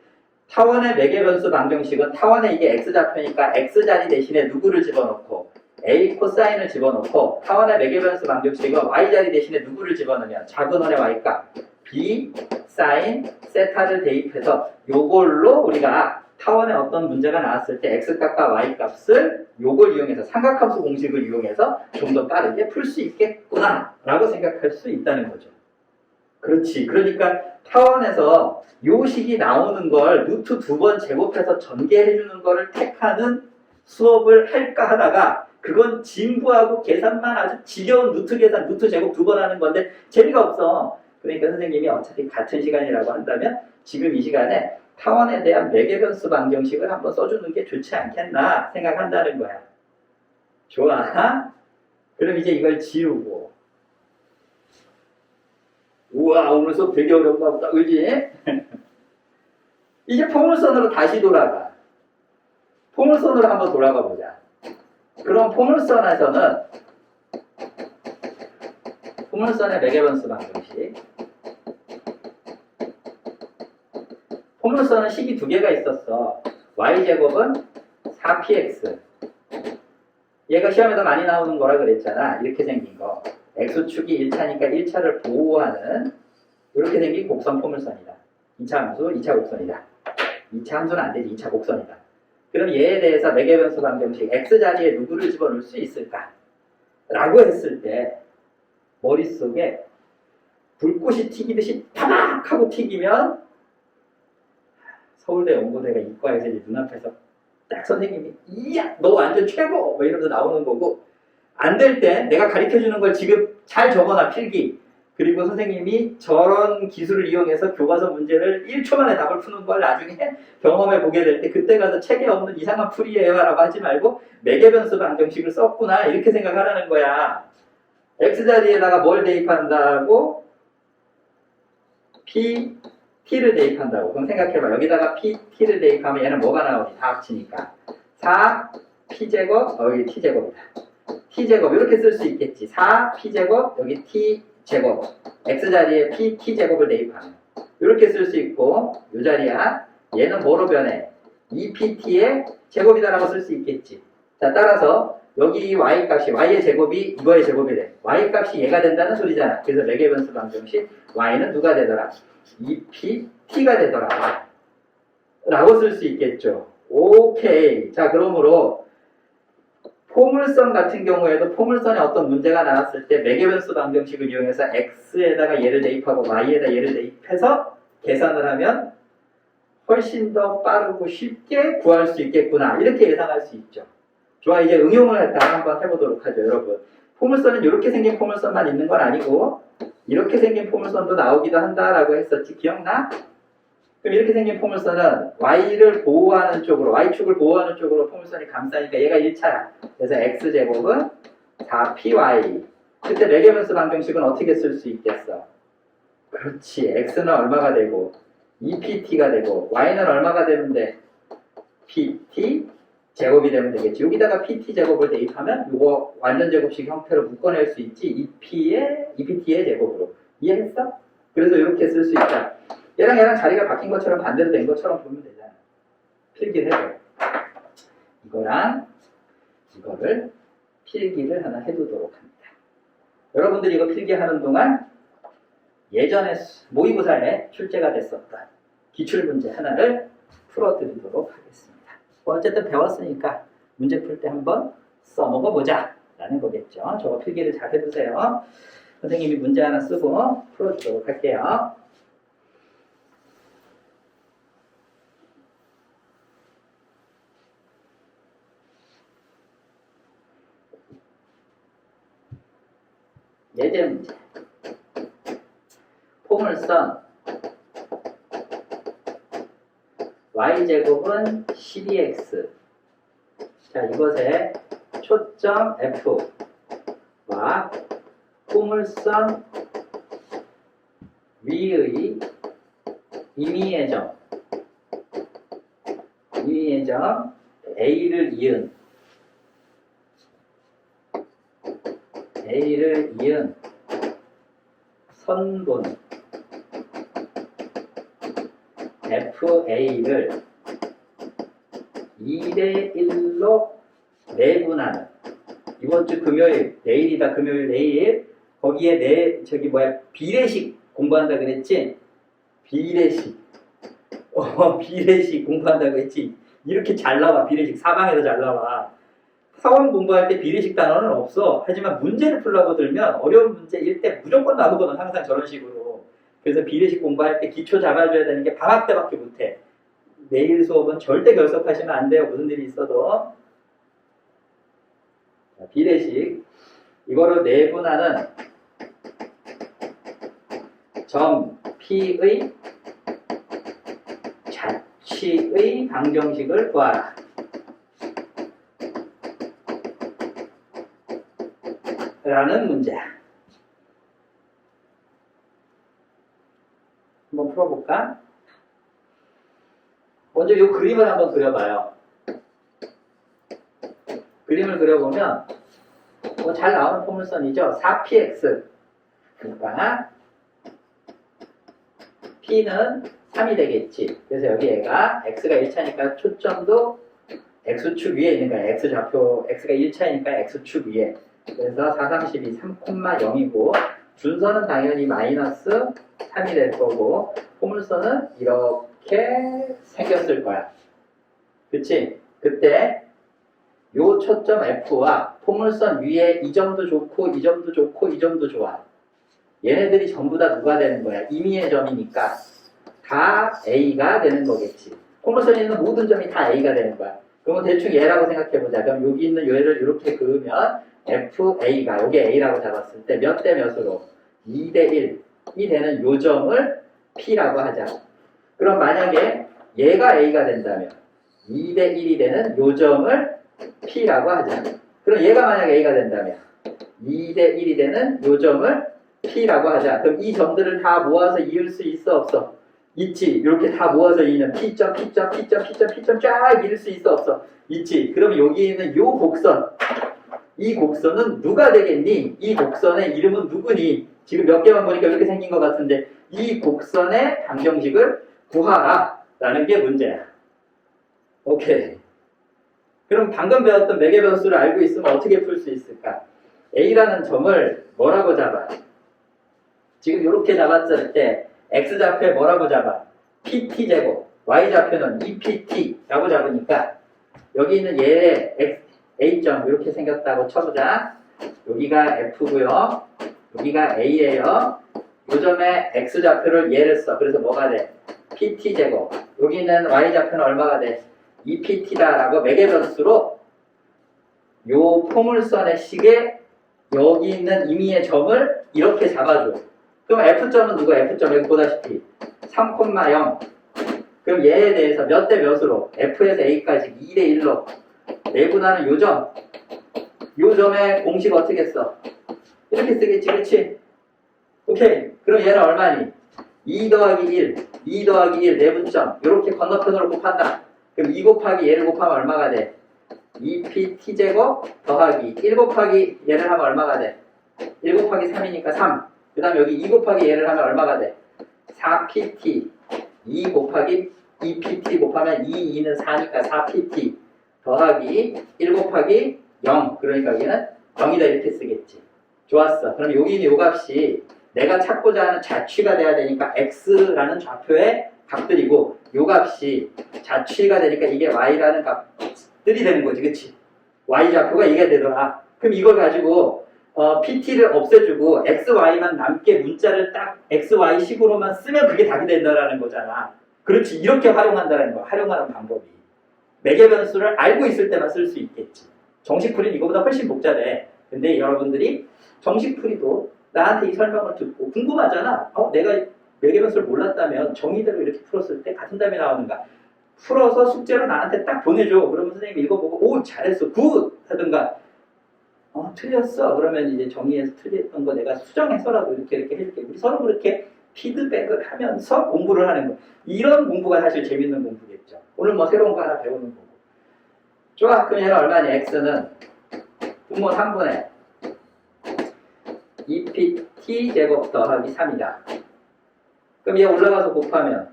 타원의 매개변수 방정식은 타원에 이게 x좌표니까 x자리 대신에 누구를 집어넣고 a 코사인을 집어넣고, 타원의 매개변수 방정식은 y자리 대신에 누구를 집어넣으면 작은 원의 y값 b 사인 세타를 대입해서 요걸로 우리가 타원에 어떤 문제가 나왔을 때 x값과 y값을 요걸 이용해서 삼각함수 공식을 이용해서 좀 더 빠르게 풀 수 있겠구나 라고 생각할 수 있다는 거죠. 그렇지. 그러니까 타원에서 요 식이 나오는 걸 루트 2번 제곱해서 전개해주는 거를 택하는 수업을 할까 하다가, 그건 진부하고 계산만 아주 지겨운 루트 계산, 루트 제곱 2번 하는 건데 재미가 없어. 그러니까 선생님이 어차피 같은 시간이라고 한다면 지금 이 시간에 타원에 대한 매개변수 방정식을 한번 써주는 게 좋지 않겠나 생각한다는 거야. 좋아? 그럼 이제 이걸 지우고, 우와 오늘 수업 되게 어려운가 보다, 그지? 이제 포물선으로 다시 돌아가. 포물선으로 한번 돌아가 보자. 그럼 포물선에서는 포물선의 매개변수 방정식, 포물선은 식이 두 개가 있었어. y제곱은 4px, 얘가 시험에도 많이 나오는 거라 그랬잖아. 이렇게 생긴 거, x축이 1차니까 1차를 보호하는 이렇게 생긴 곡선 포물선이다. 2차 함수, 2차 곡선이다. 2차 함수는 안 되지, 2차 곡선이다. 그럼 얘에 대해서 매개변수 방정식 x자리에 누구를 집어넣을 수 있을까? 라고 했을 때 머릿속에 불꽃이 튀기듯이 타박 하고 튀기면, 서울대 연고대가 이과에서 이제 눈앞에서 딱 선생님이 이야 너 완전 최고 뭐 이러면서 나오는 거고, 안 될 때 내가 가르쳐주는 걸 지금 잘 적어놔 필기. 그리고 선생님이 저런 기술을 이용해서 교과서 문제를 1초 만에 답을 푸는 걸 나중에 경험해 보게 될 때, 그때 가서 책에 없는 이상한 풀이에요 라고 하지 말고 매개변수 방정식을 썼구나 이렇게 생각하라는 거야. x자리에다가 뭘 대입한다고? t를 대입한다고. 그럼 생각해봐. 여기다가 t를 대입하면 얘는 뭐가 나오니? 다 합치니까 4p제곱, 여기 t제곱이다. t제곱 이렇게 쓸 수 있겠지. 4p제곱, 여기 t제곱, x자리에 t제곱을 대입하면 이렇게 쓸 수 있고, 이 자리야 얘는 뭐로 변해? 2pt의 제곱이다라고 쓸 수 있겠지. 자, 따라서 여기 y값이, y의 제곱이 이거의 제곱이 돼. y값이 얘가 된다는 소리잖아. 그래서 매개변수 방정식 y는 누가 되더라? 2pt가 되더라 라고 쓸 수 있겠죠. 오케이. 자, 그러므로 포물선 같은 경우에도 포물선에 어떤 문제가 나왔을 때 매개변수 방정식을 이용해서 x에다가 얘를 대입하고 y에다 얘를 대입해서 계산을 하면 훨씬 더 빠르고 쉽게 구할 수 있겠구나 이렇게 예상할 수 있죠. 좋아, 이제 응용을 한번 해보도록 하죠. 여러분, 포물선은 이렇게 생긴 포물선만 있는 건 아니고 이렇게 생긴 포물선도 나오기도 한다라고 했었지. 기억나? 그럼 이렇게 생긴 포물선은 y를 보호하는 쪽으로, y축을 보호하는 쪽으로 포물선이 감싸니까 얘가 1차야. 그래서 x제곱은 4py. 그때 매개변수 방정식은 어떻게 쓸 수 있겠어? 그렇지. x는 얼마가 되고 2pt가 되고 y는 얼마가 되는데 pt 제곱이 되면 되겠지. 여기다가 pt 제곱을 대입하면 이거 완전 제곱식 형태로 묶어낼 수 있지. 2pt의 제곱으로. 이해했어? 그래서 이렇게 쓸 수 있다. 얘랑 자리가 바뀐 것처럼 반대로 된 것처럼 보면 되잖아. 필기를 해줘. 이거랑 이거를 필기를 하나 해두도록 합니다. 여러분들이 이거 필기하는 동안 예전에 모의고사에 출제가 됐었던 기출문제 하나를 풀어드리도록 하겠습니다. 뭐 어쨌든 배웠으니까 문제 풀 때 한번 써먹어보자 라는 거겠죠. 저거 필기를 잘 해두세요. 선생님이 문제 하나 쓰고 풀어주도록 할게요. 예제 문제. 포물선 y제곱은 12x. 자, 이것에 초점 F와 포물선 위의 임의의 점 A를 이은 선분 FA를 2대1로 내분하는 이번 주 금요일, 내일이다 금요일 내일 거기에 비례식 공부한다 그랬지? 비례식 공부한다 그랬지? 이렇게 잘 나와. 비례식 사방에서 잘 나와. 사원 공부할 때 비례식 단어는 없어. 하지만 문제를 풀라고 들면 어려운 문제일 때 무조건 나오거든. 항상 저런 식으로. 그래서 비례식 공부할 때 기초 잡아줘야 되는 게 방학 때밖에 못해. 내일 수업은 절대 결석하시면 안 돼요. 무슨 일이 있어도. 자, 비례식. 이거를 내분하는 점 P의 자취의 방정식을 구하라. 라는 문제. 한번 풀어볼까? 먼저 이 그림을 한번 그려봐요. 그림을 그려보면 잘 나오는 포물선이죠. 4px. 그러니까 p는 3이 되겠지. 그래서 여기 얘가 x가 1차니까 초점도 x축 위에 있는 거야. x좌표 x가 1차니까 x축 위에. 그래서 4, 32, 3,0이고 준선은 당연히 마이너스 3이 될 거고 포물선은 이렇게 생겼을 거야. 그치? 그때 요 초점 F와 포물선 위에 이 점도 좋고 이 점도 좋고 이 점도 좋아. 얘네들이 전부 다 누가 되는 거야? 임의의 점이니까 다 A가 되는 거겠지. 포물선에 있는 모든 점이 다 A가 되는 거야. 그러면 대충 얘라고 생각해보자. 그럼 여기 있는 얘를 이렇게 그으면 FA가 여기 A라고 잡았을 때 몇 대 몇으로? 2대 1이 되는 요 점을 P라고 하자. 그럼 만약에 얘가 A가 된다면 2대 1이 되는 요 점을 P라고 하자. 그럼 얘가 만약에 A가 된다면 2대 1이 되는 요 점을 P라고 하자. 그럼 이 점들을 다 모아서 이을 수 있어 없어? 있지. 이렇게 다 모아서 이는 P점, P점, P점, P점, P점 쫙 이을 수 있어 없어? 있지. 그럼 여기 있는 요 곡선, 이 곡선은 누가 되겠니? 이 곡선의 이름은 누구니? 지금 몇 개만 보니까 이렇게 생긴 것 같은데 이 곡선의 방정식을 구하라 라는 게 문제야. 오케이. 그럼 방금 배웠던 매개 변수를 알고 있으면 어떻게 풀 수 있을까? A라는 점을 뭐라고 잡아? 지금 이렇게 잡았을 때 X좌표에 뭐라고 잡아? PT제곱, Y좌표는 2PT라고 잡으니까 여기 있는 얘의 A점 이렇게 생겼다고 쳐보자. 여기가 F고요. 여기가 A예요. 요 점에 X좌표를 얘를 써. 그래서 뭐가 돼? PT제곱. 여기 있는 Y좌표는 얼마가 돼? 2PT다라고 매개변수로 요 포물선의 식에 여기 있는 임의의 점을 이렇게 잡아줘. 그럼 F점은 누가? F점 여기 보다시피 3,0. 그럼 얘에 대해서 몇 대 몇으로? F에서 A까지 2대 1로 내분하는 요 점. 요 점의 공식 어떻게 써? 이렇게 쓰겠지, 그치? 오케이. 그럼 얘는 얼마니? 2 더하기 1, 2 더하기 1 내분점 이렇게 건너편으로 곱한다. 그럼 2 곱하기 얘를 곱하면 얼마가 돼? 2pt제곱 더하기 1 곱하기 얘를 하면 얼마가 돼? 1 곱하기 3이니까 3. 그 다음 여기 2 곱하기 얘를 하면 얼마가 돼? 4pt. 2 곱하기 2pt 곱하면 2는 4니까 4pt 더하기 1 곱하기 0. 그러니까 여기는 0이다 이렇게 쓰겠지. 좋았어. 그럼 여기는 요 값이 내가 찾고자 하는 자취가 돼야 되니까 x라는 좌표의 값들이고 요 값이 자취가 되니까 이게 y라는 값들이 되는 거지. 그치? y 좌표가 이게 되더라. 그럼 이걸 가지고 pt를 없애주고 xy만 남게 문자를 딱 xy식으로만 쓰면 그게 답이 된다라는 거잖아. 그렇지. 이렇게 활용한다는 거야. 활용하는 방법이. 매개 변수를 알고 있을 때만 쓸 수 있겠지. 정식풀이는 이거보다 훨씬 복잡해. 근데 여러분들이 정식풀이도 나한테 이 설명을 듣고 궁금하잖아. 내가 매개 변수를 몰랐다면 정의대로 이렇게 풀었을 때 같은 답이 나오는가. 풀어서 숙제로 나한테 딱 보내줘. 그러면 선생님이 읽어보고 오 잘했어 굿 하든가 틀렸어. 그러면 이제 정의에서 틀렸던 거 내가 수정해서라도 이렇게 해줄게. 우리 서로 그렇게 피드백을 하면서 공부를 하는 거. 이런 공부가 사실 재밌는 공부겠죠. 오늘 뭐 새로운 거 하나 배우는 거고. 좋아. 그럼 얘는 얼마니? x는 분모 3분의 2pt 제곱 더하기 3이다. 그럼 얘 올라가서 곱하면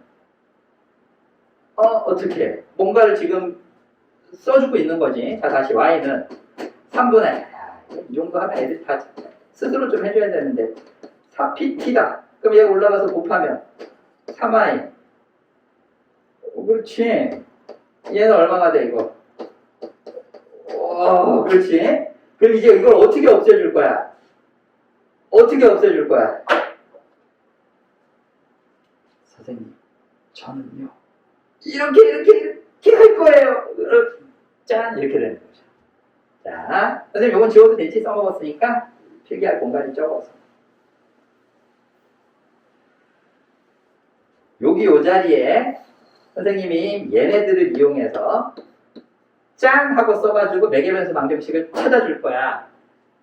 어떻게 해? 뭔가를 지금 써주고 있는 거지. 자 다시 y는 3분의 이 정도 하면 애들 다 스스로 좀 해줘야 되는데 4pt다. 그럼 얘 올라가서 곱하면 3i. 그렇지. 얘는 얼마가 돼 이거? 그렇지. 그럼 이제 이걸 어떻게 없애줄 거야? 어떻게 없애줄 거야? 선생님, 저는요 이렇게 할 거예요. 짠 이렇게 되는 거죠. 자, 선생님 이건 지워도 되지? 써먹었으니까 필기할 공간이 적어서 여기 요 자리에 선생님이 얘네들을 이용해서 짠 하고 써가지고 매개변수 방정식을 찾아줄 거야.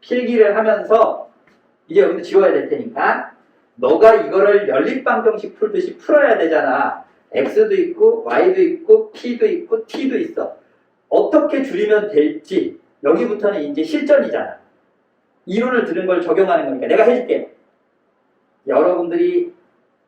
필기를 하면서 이제 여기도 지워야 될 테니까 너가 이거를 연립방정식 풀듯이 풀어야 되잖아. x도 있고 y도 있고 p도 있고 t도 있어. 어떻게 줄이면 될지 여기부터는 이제 실전이잖아. 이론을 들은 걸 적용하는 거니까 내가 해줄게. 여러분들이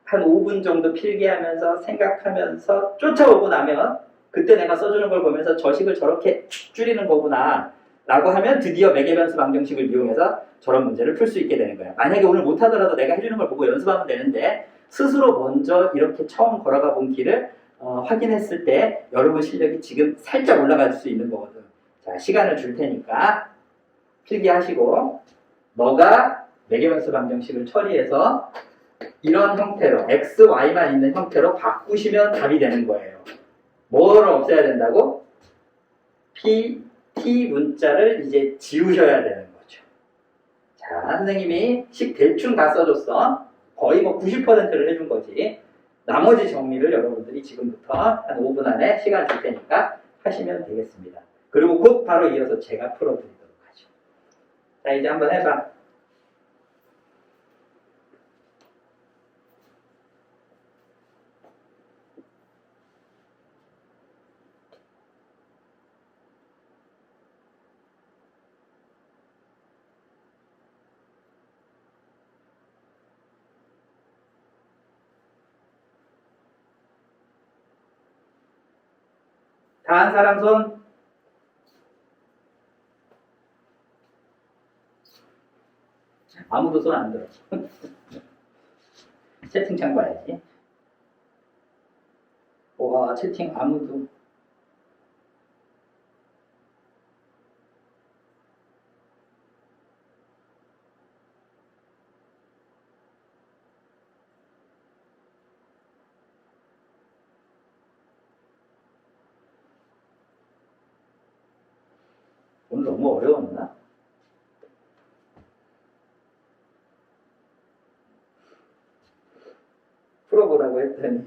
한 5분 정도 필기하면서 생각하면서 쫓아오고 나면 그때 내가 써주는 걸 보면서 저식을 저렇게 줄이는 거구나 라고 하면 드디어 매개변수 방정식을 이용해서 저런 문제를 풀 수 있게 되는 거야. 만약에 오늘 못하더라도 내가 해주는 걸 보고 연습하면 되는데 스스로 먼저 이렇게 처음 걸어가 본 길을 확인했을 때 여러분 실력이 지금 살짝 올라갈 수 있는 거거든. 자, 시간을 줄 테니까 필기하시고 너가 매개변수 방정식을 처리해서 이런 형태로 x, y만 있는 형태로 바꾸시면 답이 되는 거예요. 뭐를 없애야 된다고? p, t 문자를 이제 지우셔야 되는 거죠. 자, 선생님이 식 대충 다 써줬어. 거의 뭐 90%를 해준 거지. 나머지 정리를 여러분들이 지금부터 한 5분 안에 시간 줄 테니까 하시면 되겠습니다. 그리고 곧 바로 이어서 제가 풀어드리도록 하죠. 자, 이제 한번 해봐. 다 한 사람 손. 아무도 손 안 들어. 채팅창 봐야지. 와, 채팅 아무도. 오늘 너무 어려웠나? 풀어보라고 했더니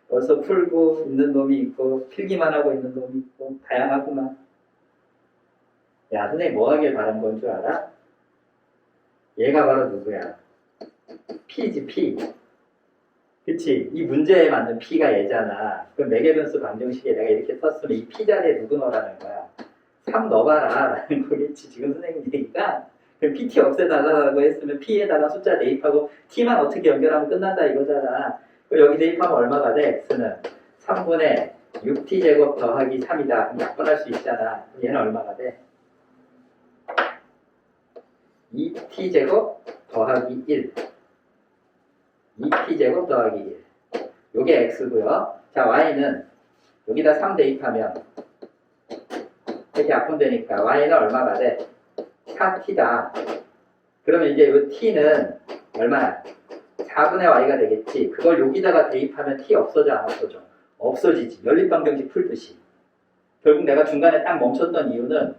벌써 풀고 있는 놈이 있고 필기만 하고 있는 놈이 있고 다양하구만. 야, 선생님 뭐 하길 바란 건 줄 알아? 얘가 바로 누구야? P지, P. 그치? 이 문제에 맞는 P가 얘잖아. 그럼 매개변수 방정식에 내가 이렇게 썼으면 이 P 자리에 누구 넣으라는 거야? 3 넣어봐라 라는 거겠지. 지금 선생님 얘기가. 그럼 PT 없애달라고 했으면 P에다가 숫자 대입하고 T만 어떻게 연결하면 끝난다 이거잖아. 그럼 여기 대입하면 얼마가 돼? X는 3분의 6T제곱 더하기 3이다. 그럼 약분할 수 있잖아. 얘는 얼마가 돼? 2T제곱 더하기 1. 2T제곱 더하기 1. 요게 X고요. 자, Y는 여기다 3 대입하면 이렇게 약분되니까 Y는 얼마가 돼? 4T다. 그러면 이제 이 T는 얼마야? 4분의 Y가 되겠지. 그걸 여기다가 대입하면 T 없어져 안 없어져? 없어지지. 연립방정식 풀듯이. 결국 내가 중간에 딱 멈췄던 이유는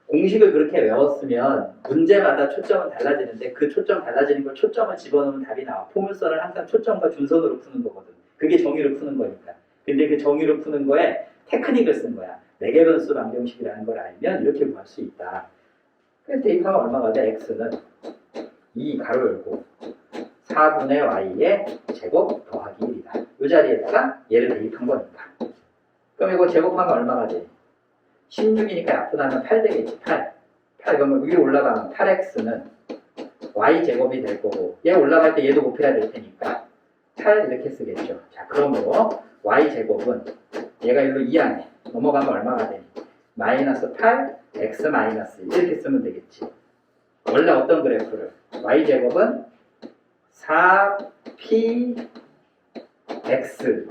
공식을 그렇게 외웠으면 문제마다 초점은 달라지는데 그 초점 달라지는 걸 초점을 집어넣으면 답이 나와. 포물선을 항상 초점과 준선으로 푸는 거거든. 그게 정의를 푸는 거니까. 근데 그 정의를 푸는 거에 테크닉을 쓴 거야. 매개변수 방정식이라는 걸 알면 이렇게 구할 수 있다. 그래서 대입하면 얼마가 돼? X는 2 가로 열고 4분의 Y의 제곱 더하기 1이다. 이 자리에다가 얘를 대입한 거니까. 그럼 이거 제곱하면 얼마가 돼? 16이니까 약분하면 8 되겠지. 8 그러면 위로 올라가면 8X는 Y제곱이 될 거고 얘 올라갈 때 얘도 곱해야 될 테니까 8 이렇게 쓰겠죠. 자, 그러므로 Y제곱은 얘가 일로 2 안에 넘어가면 얼마가 돼? 마이너스 8 X 마이너스 1 이렇게 쓰면 되겠지. 원래 어떤 그래프를? Y제곱은 4P X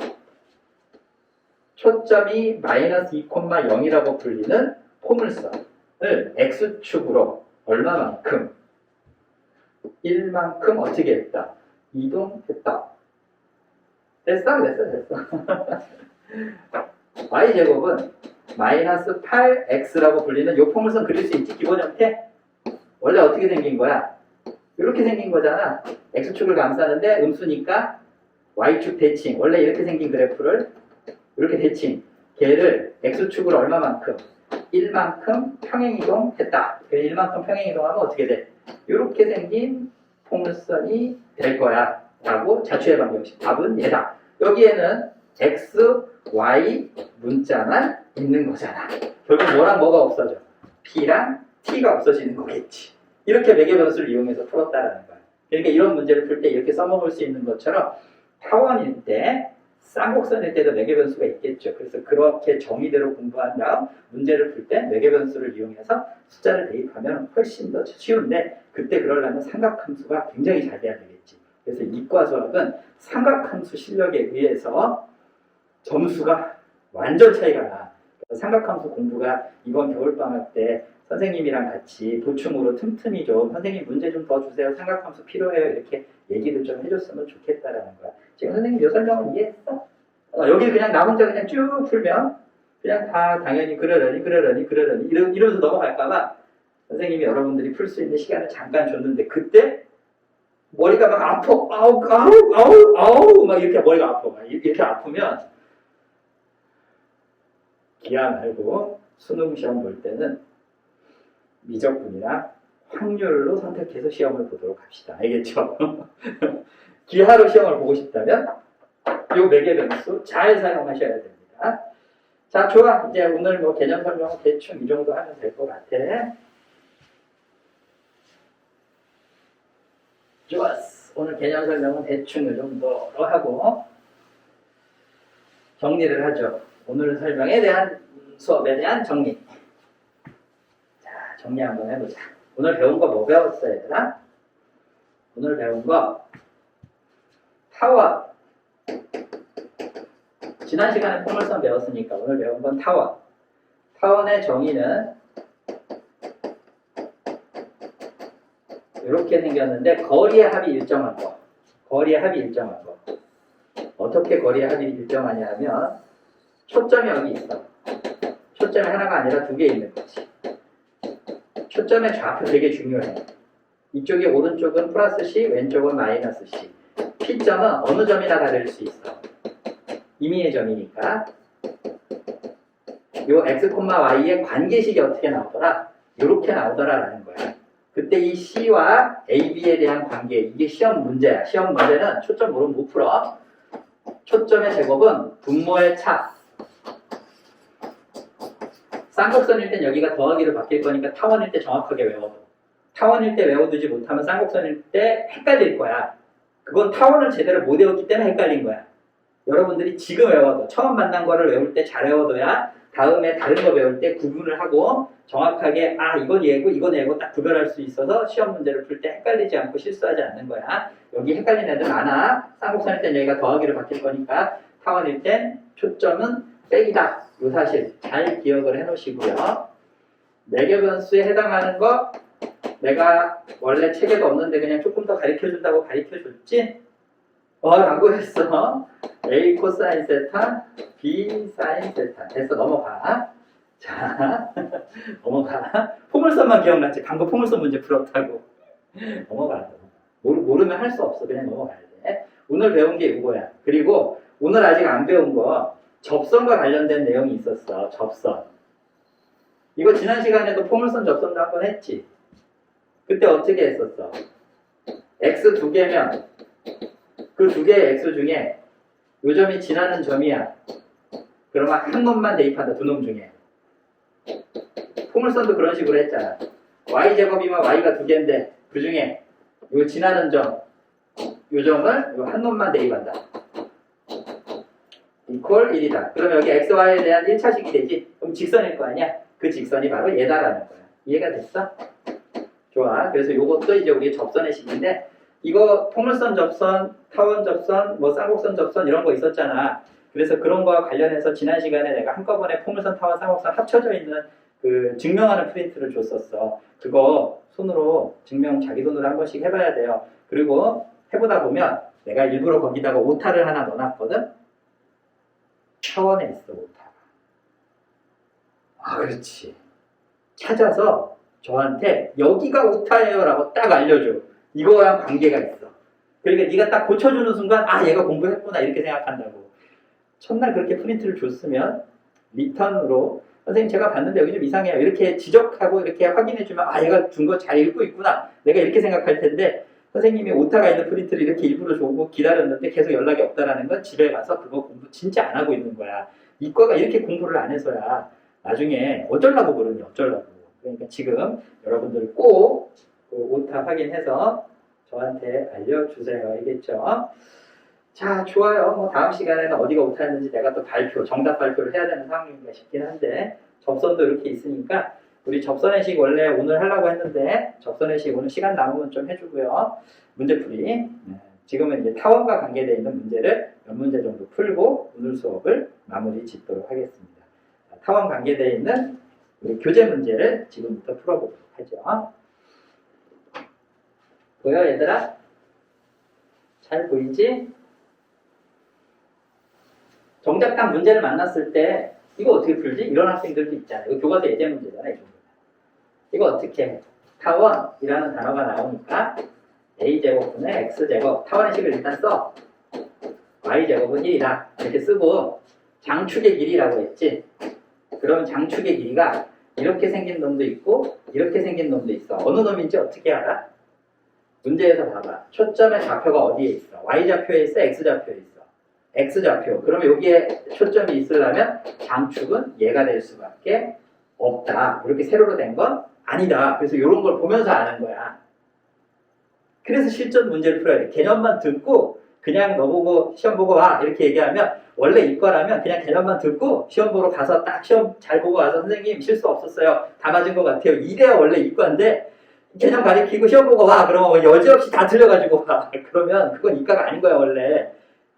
초점이 마이너스 2,0이라고 불리는 포물선을 X축으로 얼마만큼? 1만큼 어떻게 했다? 이동했다. 됐어? Y제곱은 마이너스 8X라고 불리는 이 포물선 그릴 수 있지? 기본 형태? 원래 어떻게 생긴 거야? 이렇게 생긴 거잖아. X축을 감싸는데 음수니까 Y축 대칭. 원래 이렇게 생긴 그래프를 이렇게 대칭. 걔를 X축으로 얼마만큼? 1만큼 평행이동했다. 1만큼 평행이동하면 어떻게 돼? 이렇게 생긴 포물선이 될 거야. 라고 자취의 방정식. 답은 얘다. 여기에는 X, Y 문자만 있는 거잖아. 결국 뭐랑 뭐가 없어져? P랑 T가 없어지는 거겠지. 이렇게 매개변수를 이용해서 풀었다라는 거야. 그러니까 이런 문제를 풀 때 이렇게 써먹을 수 있는 것처럼 타원일 때, 쌍곡선일 때도 매개변수가 있겠죠. 그래서 그렇게 정의대로 공부한 다음 문제를 풀 때 매개변수를 이용해서 숫자를 대입하면 훨씬 더 쉬운데 그때 그러려면 삼각함수가 굉장히 잘 돼야 되겠지. 그래서 이과 수학은 삼각함수 실력에 의해서 점수가 완전 차이가 나. 삼각함수 공부가 이번 겨울방학 때 선생님이랑 같이 보충으로 틈틈이 좀 선생님 문제 좀 더 주세요. 삼각함수 필요해요. 이렇게 얘기를 좀 해줬으면 좋겠다라는 거야. 지금 선생님 요 설명을 이해했어? 여기 그냥 나 혼자 그냥 쭉 풀면 그냥 다 당연히 그러려니 이러면서 넘어갈까봐 선생님이 여러분들이 풀 수 있는 시간을 잠깐 줬는데 그때 머리가 막 아파. 아우 막 이렇게 머리가 아파. 막 이렇게 아프면 기아 말고 수능 시험 볼 때는 미적분이나 확률로 선택해서 시험을 보도록 합시다. 알겠죠? 기하로 시험을 보고 싶다면 이 매개변수 잘 사용하셔야 됩니다. 자, 좋아. 이제 오늘 뭐 개념 설명은 대충 이 정도 하면 될 것 같아. 좋았어. 오늘 개념 설명은 대충 이 정도로 하고 정리를 하죠. 오늘 설명에 대한 수업에 대한 정리. 자, 정리 한번 해보자. 오늘 배운 거 뭐 배웠어, 얘들아? 오늘 배운 거 타원. 지난 시간에 포물선 배웠으니까 오늘 배운 건 타원. 타원의 정의는 이렇게 생겼는데 거리의 합이 일정한 거. 거리의 합이 일정한 거. 어떻게 거리의 합이 일정하냐 하면 초점이 여기 있어. 초점이 하나가 아니라 두 개 있는 거지. 초점의 좌표 되게 중요해. 이쪽이 오른쪽은 플러스 C, 왼쪽은 마이너스 C. P점은 어느 점이나 다를 수 있어. 임의의 점이니까. 요 X, Y의 관계식이 어떻게 나오더라? 이렇게 나오더라라는 거야. 그때 이 C와 AB에 대한 관계, 이게 시험 문제야. 시험 문제는 초점 모르면 못 풀어. 초점의 제곱은 분모의 차. 쌍곡선일 땐 여기가 더하기로 바뀔 거니까 타원일 때 정확하게 외워둬. 타원일 때 외워두지 못하면 쌍곡선일 때 헷갈릴 거야. 그건 타원을 제대로 못 외웠기 때문에 헷갈린 거야. 여러분들이 지금 외워둬. 처음 만난 거를 외울 때 잘 외워둬야 다음에 다른 거 배울 때 구분을 하고 정확하게 이건 얘고 이건 얘고 딱 구별할 수 있어서 시험 문제를 풀 때 헷갈리지 않고 실수하지 않는 거야. 여기 헷갈리는 애들 많아. 쌍곡선일 땐 여기가 더하기로 바뀔 거니까 타원일 땐 초점은 빼기다. 이 사실 잘 기억을 해 놓으시고요. 내개변수에 해당하는 거 내가 원래 책에도 없는데 그냥 조금 더 가르쳐준다고 가르쳐줬지? 라고 했어. A 코사인 세타, B 사인 세타. 됐어, 넘어가. 자, 넘어가. 포물선만 기억났지? 방금 포물선 문제 풀었다고. 넘어가. 모르면 할 수 없어. 그냥 넘어가야 돼. 오늘 배운 게 이거야. 그리고 오늘 아직 안 배운 거 접선과 관련된 내용이 있었어. 접선. 이거 지난 시간에도 포물선 접선도 한번 했지? 그때 어떻게 했었어? X 두 개면 그 두 개의 X 중에 요 점이 지나는 점이야. 그러면 한 놈만 대입한다. 두 놈 중에. 포물선도 그런 식으로 했잖아. Y제곱이면 Y가 두 개인데 그 중에 요 지나는 점, 요 점을 요 한 놈만 대입한다. 이퀄 1이다. 그러면 여기 XY에 대한 1차식이 되지? 그럼 직선일 거 아니야? 그 직선이 바로 얘다라는 거야. 이해가 됐어? 좋아. 그래서 요것도 이제 우리 접선의 식인데 이거 포물선 접선, 타원 접선, 뭐 쌍곡선 접선 이런 거 있었잖아. 그래서 그런 거와 관련해서 지난 시간에 내가 한꺼번에 포물선, 타원, 쌍곡선 합쳐져 있는 그 증명하는 프린트를 줬었어. 그거 손으로 증명 자기 손으로 한 번씩 해봐야 돼요. 그리고 해보다 보면 내가 일부러 거기다가 오타를 하나 넣어놨거든? 타원에 있어, 오타가. 그렇지. 찾아서 저한테 여기가 오타예요 라고 딱 알려줘. 이거랑 관계가 있어. 그러니까 네가 딱 고쳐주는 순간 얘가 공부했구나 이렇게 생각한다고. 첫날 그렇게 프린트를 줬으면 리턴으로 선생님 제가 봤는데 여기 좀 이상해요. 이렇게 지적하고 이렇게 확인해주면 얘가 준 거 잘 읽고 있구나. 내가 이렇게 생각할 텐데 선생님이 오타가 있는 프린트를 이렇게 일부러 주고 기다렸는데 계속 연락이 없다라는 건 집에 가서 그거 공부 진짜 안 하고 있는 거야. 이과가 이렇게 공부를 안 해서야 나중에 어쩌려고 그러니 어쩌려고. 그러니까 지금 여러분들 꼭 그 오타 확인해서 저한테 알려주세요. 알겠죠? 자, 좋아요. 뭐 다음 시간에는 어디가 오타였는지 내가 또 정답 발표를 해야 되는 상황인가 싶긴 한데 접선도 이렇게 있으니까 우리 접선의 식 원래 오늘 하려고 했는데 접선의 식 오늘 시간 남으면 좀 해주고요. 문제풀이. 지금은 이제 타원과 관계되어 있는 문제를 몇 문제 정도 풀고 오늘 수업을 마무리 짓도록 하겠습니다. 타원 관계되어 있는 우리 교재 문제를 지금부터 풀어보도록 하죠. 보여 얘들아? 잘 보이지? 정작 딱 문제를 만났을 때 이거 어떻게 풀지? 이런 학생들도 있잖아요. 이거 교과서 예제 문제잖아요. 이거 어떻게 해? 타원이라는 단어가 나오니까 A제곱분의 X제곱 타원의 식을 일단 써. Y제곱은 1이다. 이렇게 쓰고 장축의 길이라고 했지? 그럼 장축의 길이가 이렇게 생긴 놈도 있고 이렇게 생긴 놈도 있어. 어느 놈인지 어떻게 알아? 문제에서 봐봐. 초점의 좌표가 어디에 있어? Y좌표에 있어? X좌표에 있어? X좌표. 그러면 여기에 초점이 있으려면 장축은 얘가 될 수밖에 없다. 이렇게 세로로 된 건 아니다. 그래서 이런 걸 보면서 아는 거야. 그래서 실전 문제를 풀어야 돼. 개념만 듣고 그냥 너 보고 시험 보고 와 이렇게 얘기하면 원래 이과라면 그냥 개념만 듣고 시험 보러 가서 딱 시험 잘 보고 와서 선생님 실수 없었어요. 다 맞은 것 같아요. 이래야 원래 이과인데 개념 가리키고 시험 보고 와 그러면 여지없이 다 틀려가지고 와. 그러면 그건 이과가 아닌 거야 원래.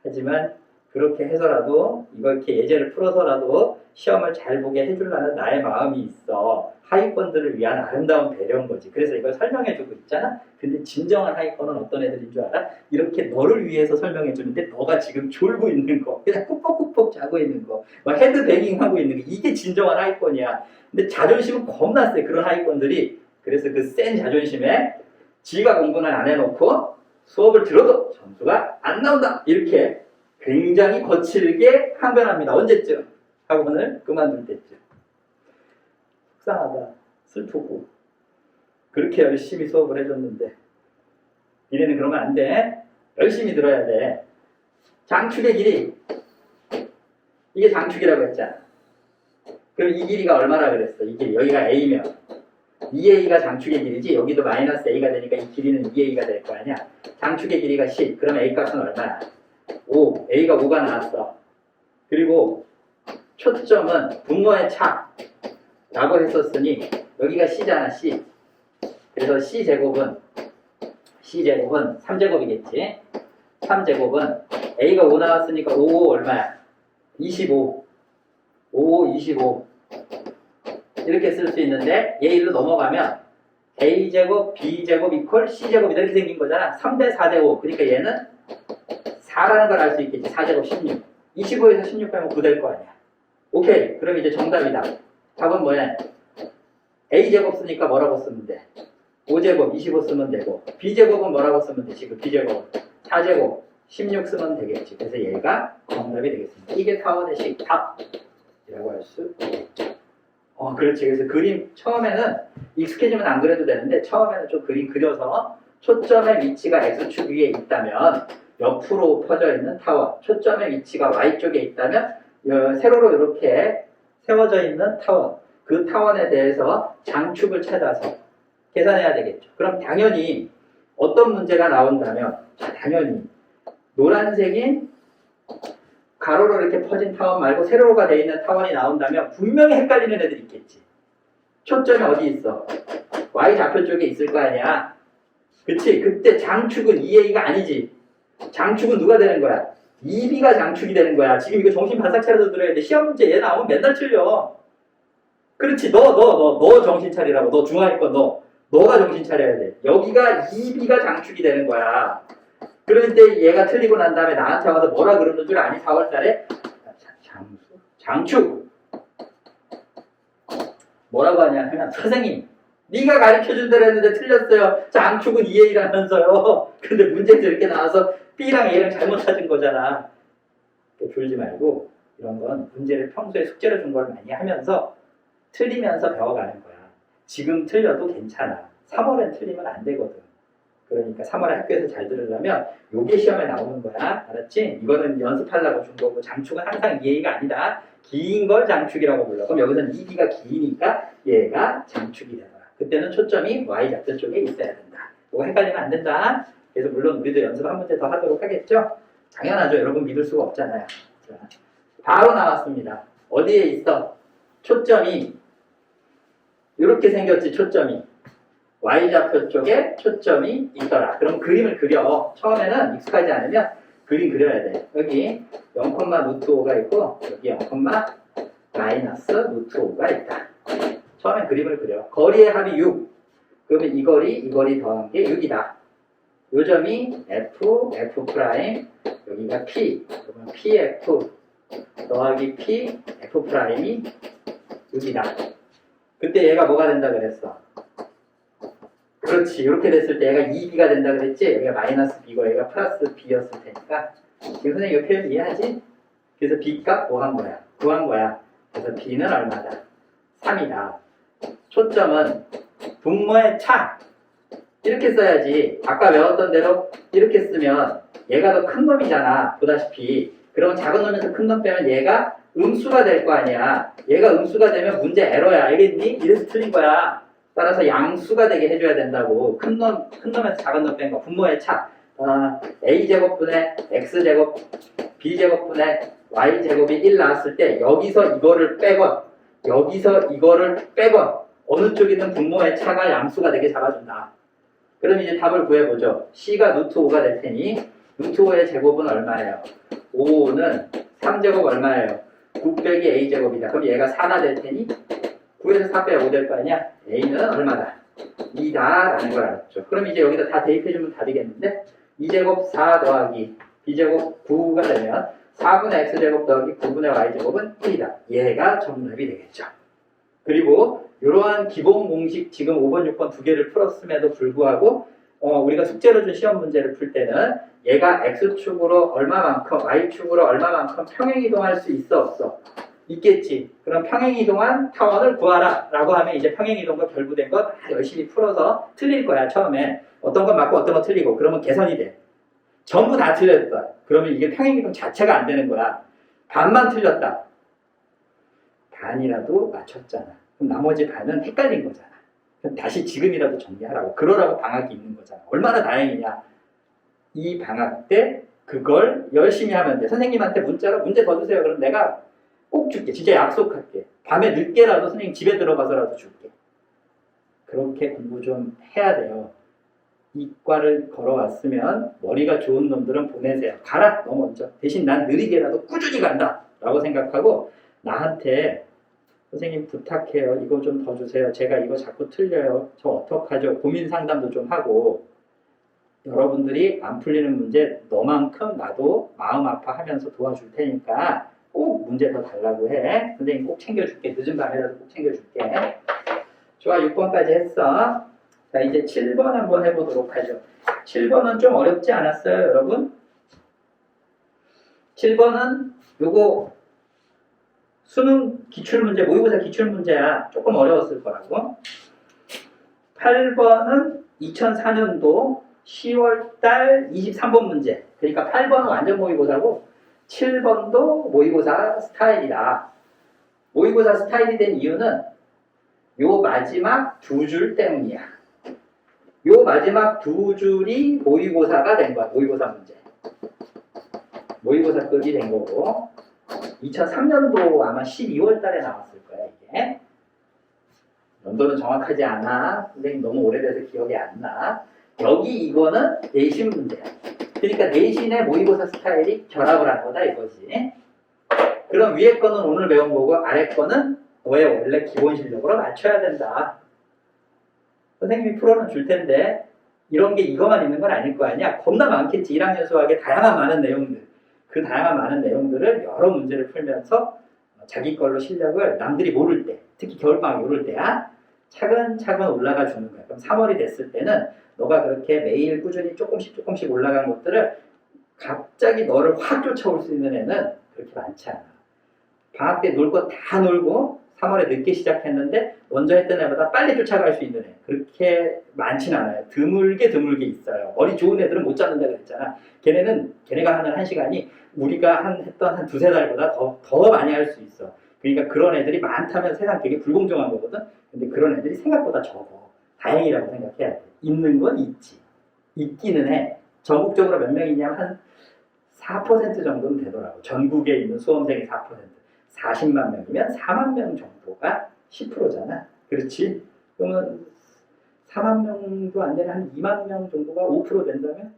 하지만 그렇게 해서라도 이거 이렇게 예제를 풀어서라도 시험을 잘 보게 해주려는 나의 마음이 있어. 하위권들을 위한 아름다운 배려인 거지. 그래서 이걸 설명해주고 있잖아. 근데 진정한 하위권은 어떤 애들인 줄 알아? 이렇게 너를 위해서 설명해주는데 너가 지금 졸고 있는 거, 그냥 꾹뻑꾹뻑 자고 있는 거, 막 헤드뱅잉 하고 있는 거, 이게 진정한 하위권이야. 근데 자존심은 겁나 세. 그런 하위권들이. 그래서 그 센 자존심에 지가 공부는 안 해놓고 수업을 들어도 점수가 안 나온다. 이렇게 굉장히 거칠게 항변합니다. 언제쯤? 학원을 그만둘 때쯤. 속상하다. 슬프고. 그렇게 열심히 수업을 해줬는데 니네는 그러면 안 돼. 열심히 들어야 돼. 장축의 길이 이게 장축이라고 했잖아. 그럼 이 길이가 얼마나 그랬어? 이 길이 여기가 a면 2a가 장축의 길이지. 여기도 마이너스 a가 되니까 이 길이는 2a가 될 거 아니야. 장축의 길이가 10. 그럼 a 값은 얼마야? 5. a가 5가 나왔어. 그리고 초점은 분모의 차라고 했었으니 여기가 c잖아. c. 그래서 c제곱은 3제곱이겠지. 3제곱은 a가 5 나왔으니까 5 얼마야? 25. 25 이렇게 쓸 수 있는데 얘 일로 넘어가면 a제곱 b제곱 이퀄 c제곱 이렇게 생긴 거잖아. 3대 4제곱. 그러니까 얘는 4라는 걸 알 수 있겠지. 4제곱 16. 25에서 16 빼면 9 될 거 아니야. 오케이. 그럼 이제 정답이다. 답은 뭐야? a제곱 쓰니까 뭐라고 쓰면 돼? 5제곱 25 쓰면 되고 b제곱은 뭐라고 쓰면 되지? 그 b제곱 4제곱 16 쓰면 되겠지. 그래서 얘가 정답이 되겠습니다. 이게 타원의 식 답이라고 할 수 있겠죠. 그렇지. 그래서 그림 처음에는 익숙해지면 안 그래도 되는데 처음에는 좀 그림 그려서 초점의 위치가 x축 위에 있다면 옆으로 퍼져 있는 타원, 초점의 위치가 y쪽에 있다면 세로로 이렇게 세워져 있는 타원, 그 타원에 대해서 장축을 찾아서 계산해야 되겠죠. 그럼 당연히 어떤 문제가 나온다면 당연히 노란색인 가로로 이렇게 퍼진 타원 말고 세로가 되어 있는 타원이 나온다면 분명히 헷갈리는 애들이 있겠지. 초점이 어디 있어? y좌표 쪽에 있을 거 아니야. 그치? 그때 장축은 2a가 아니지. 장축은 누가 되는 거야? 2b가 장축이 되는 거야. 지금 이거 정신 바싹 차려서 들어야 돼. 시험 문제 얘 나오면 맨날 틀려. 그렇지. 너 정신 차리라고. 너 중하위권 너가 정신 차려야 돼. 여기가 2b가 장축이 되는 거야. 그런데 얘가 틀리고 난 다음에 나한테 와서 뭐라 그러는 줄 아니? 4월 달에 장축 뭐라고 하냐 하면 선생님 네가 가르쳐준 대로 했는데 틀렸어요. 장축은 2a라면서요. 근데 문제에서 이렇게 나와서 b랑 a랑 잘못 찾은 거잖아. 졸지 말고 이런 건 문제를 평소에 숙제로 준 걸 많이 하면서 틀리면서 배워가는 거야. 지금 틀려도 괜찮아. 3월엔 틀리면 안 되거든. 그러니까 3월에 학교에서 잘 들으려면 요게 시험에 나오는 거야. 알았지? 이거는 연습하려고 준 거고 장축은 항상 2a가 아니다. 긴 걸 장축이라고 불러. 그럼 여기서는 2b가 기니까 얘가 장축이 되더라. 그때는 초점이 y좌표 쪽에 있어야 된다. 이거 헷갈리면 안 된다. 그래서 물론 우리도 연습 한 문제 더 하도록 하겠죠? 당연하죠. 여러분 믿을 수가 없잖아요. 자, 바로 나왔습니다. 어디에 있어? 초점이 이렇게 생겼지. 초점이 y좌표 쪽에 초점이 있더라. 그럼 그림을 그려. 처음에는 익숙하지 않으면 그림 그려야 돼. 여기 0,루트5가 있고 여기 0,-루트5가 있다. 처음엔 그림을 그려. 거리의 합이 6. 그러면 이 거리 더한 게 6이다. 요 점이 f, f', 여기가 p. 그러면 pf 더하기 p, f'이 6이다. 그때 얘가 뭐가 된다 그랬어? 그렇지. 이렇게 됐을 때 얘가 2b가 된다 그랬지? 여기가 마이너스 b고 얘가 플러스 b였을 테니까 지금 선생님 이 표현 이해하지? 그래서 b 값 뭐 한 거야? 구한 거야. 그래서 b는 얼마다? 3이다. 초점은 분모의 차 이렇게 써야지. 아까 외웠던 대로 이렇게 쓰면 얘가 더 큰 놈이잖아. 보다시피. 그러면 작은 놈에서 큰 놈 빼면 얘가 음수가 될 거 아니야. 얘가 음수가 되면 문제 에러야. 알겠니? 이래서 틀린 거야. 따라서 양수가 되게 해줘야 된다고. 큰 놈에서 작은 놈 뺀 거. 분모의 차. a제곱분의 x제곱 b제곱분의 y제곱이 1 나왔을 때 여기서 이거를 빼건 여기서 이거를 빼건 어느 쪽에 있는 분모의 차가 양수가 되게 잡아준다. 그럼 이제 답을 구해보죠. c가 루트5가 될 테니 루트5의 제곱은 얼마예요? 5는 3제곱 얼마예요? 9 빼기 a제곱이다. 그럼 얘가 4나 될 테니 9에서 4 빼야 5 될 거 아니야? a는 얼마다? 2다 라는 걸 알았죠. 그럼 이제 여기다 다 대입해주면 답이겠는데 2제곱 4 더하기 b제곱 9가 되면 4분의 x제곱 더하기 9분의 y제곱은 1이다. 얘가 정답이 되겠죠. 그리고 이러한 기본 공식 지금 5번, 6번 두 개를 풀었음에도 불구하고 우리가 숙제로 준 시험 문제를 풀 때는 얘가 x축으로 얼마만큼 y축으로 얼마만큼 평행이동할 수 있어 없어? 있겠지. 그럼 평행이동한 타원을 구하라 라고 하면 이제 평행이동과 결부된 거 다 열심히 풀어서 틀릴 거야. 처음에 어떤 건 맞고 어떤 건 틀리고 그러면 개선이 돼. 전부 다 틀렸다. 그러면 이게 평행이동 자체가 안 되는 거야. 반만 틀렸다. 반이라도 맞췄잖아. 그럼 나머지 반은 헷갈린 거잖아. 그럼 다시 지금이라도 정리하라고. 그러라고 방학이 있는 거잖아. 얼마나 다행이냐. 이 방학 때 그걸 열심히 하면 돼. 선생님한테 문자로 문제 더 주세요. 그럼 내가 꼭 줄게. 진짜 약속할게. 밤에 늦게라도 선생님 집에 들어가서라도 줄게. 그렇게 공부 좀 해야 돼요. 이과를 걸어왔으면 머리가 좋은 놈들은 보내세요. 가라 너 먼저. 대신 난 느리게라도 꾸준히 간다 라고 생각하고 나한테 선생님 부탁해요. 이거 좀 더 주세요. 제가 이거 자꾸 틀려요. 저 어떡하죠? 고민 상담도 좀 하고 여러분들이 안 풀리는 문제 너만큼 나도 마음 아파하면서 도와줄 테니까 꼭 문제 더 달라고 해. 선생님 꼭 챙겨줄게. 늦은 밤이라도 꼭 챙겨줄게. 좋아, 6번까지 했어. 자, 이제 7번 한번 해보도록 하죠. 7번은 좀 어렵지 않았어요, 여러분? 7번은 요거 수능 기출문제, 모의고사 기출문제야. 조금 어려웠을 거라고. 8번은 2004년도 10월달 23번 문제. 그러니까 8번은 완전 모의고사고 7번도 모의고사 스타일이다. 모의고사 스타일이 된 이유는 요 마지막 두 줄 때문이야. 요 마지막 두 줄이 모의고사가 된 거야. 모의고사 문제. 모의고사급이 된 거고 2003년도 아마 12월 달에 나왔을 거야 이게. 연도는 정확하지 않아. 선생님 너무 오래돼서 기억이 안 나. 여기 이거는 내신 문제야. 그러니까 내신의 모의고사 스타일이 결합을 한 거다 이거지. 그럼 위에 거는 오늘 배운 거고 아래 거는 너의 원래 기본 실력으로 맞춰야 된다. 선생님이 풀어는 줄 텐데 이런 게 이거만 있는 건 아닐 거 아니야. 겁나 많겠지. 1학년 수학의 다양한 많은 내용들. 그 다양한 많은 내용들을 여러 문제를 풀면서 자기 걸로 실력을 남들이 모를 때, 특히 겨울방학 이럴 때야 차근차근 올라가 주는 거야. 그럼 3월이 됐을 때는 너가 그렇게 매일 꾸준히 조금씩 올라간 것들을 갑자기 너를 확 쫓아올 수 있는 애는 그렇게 많지 않아. 방학 때 놀 거 다 놀고 3월에 늦게 시작했는데 먼저 했던 애보다 빨리 쫓아갈 수 있는 애 그렇게 많지는 않아요. 드물게 있어요. 머리 좋은 애들은 못 잡는다 그랬잖아. 걔네가 하는 1시간이 우리가 했던 한 두세 달보다 더 많이 할 수 있어. 그러니까 그런 애들이 많다면 세상 되게 불공정한 거거든. 근데 그런 애들이 생각보다 적어. 다행이라고 생각해야 돼. 있는 건 있지. 있기는 해. 전국적으로 몇 명 있냐면 한 4% 정도는 되더라고. 전국에 있는 수험생의 4%. 40만 명이면 4만 명 정도가 10%잖아. 그렇지? 그러면 4만 명도 안 되는 한 2만 명 정도가 5% 된다면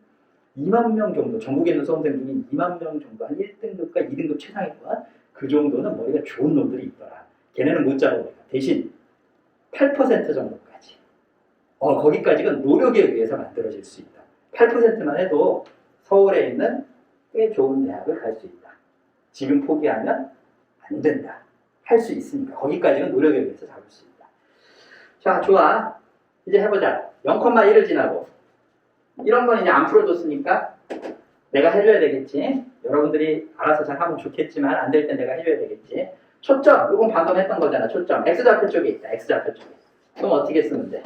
2만 명 정도, 전국에 있는 수험생 중에 2만 명 정도, 한 1등급과 2등급 최상위권 그 정도는 머리가 좋은 놈들이 있더라. 걔네는 못 잡아버려. 대신 8% 정도까지. 거기까지가 노력에 의해서 만들어질 수 있다. 8%만 해도 서울에 있는 꽤 좋은 대학을 갈 수 있다. 지금 포기하면 안 된다. 할 수 있으니까. 거기까지는 노력에 의해서 잡을 수 있다. 자, 좋아. 이제 해보자. 0,1을 지나고. 이런 건 이제 안 풀어줬으니까 내가 해줘야 되겠지. 여러분들이 알아서 잘 하면 좋겠지만 안 될 땐 내가 해줘야 되겠지. 초점. 이건 방금 했던 거잖아. 초점. X좌표 쪽에 있다. X좌표 쪽에. 그럼 어떻게 쓰면 돼?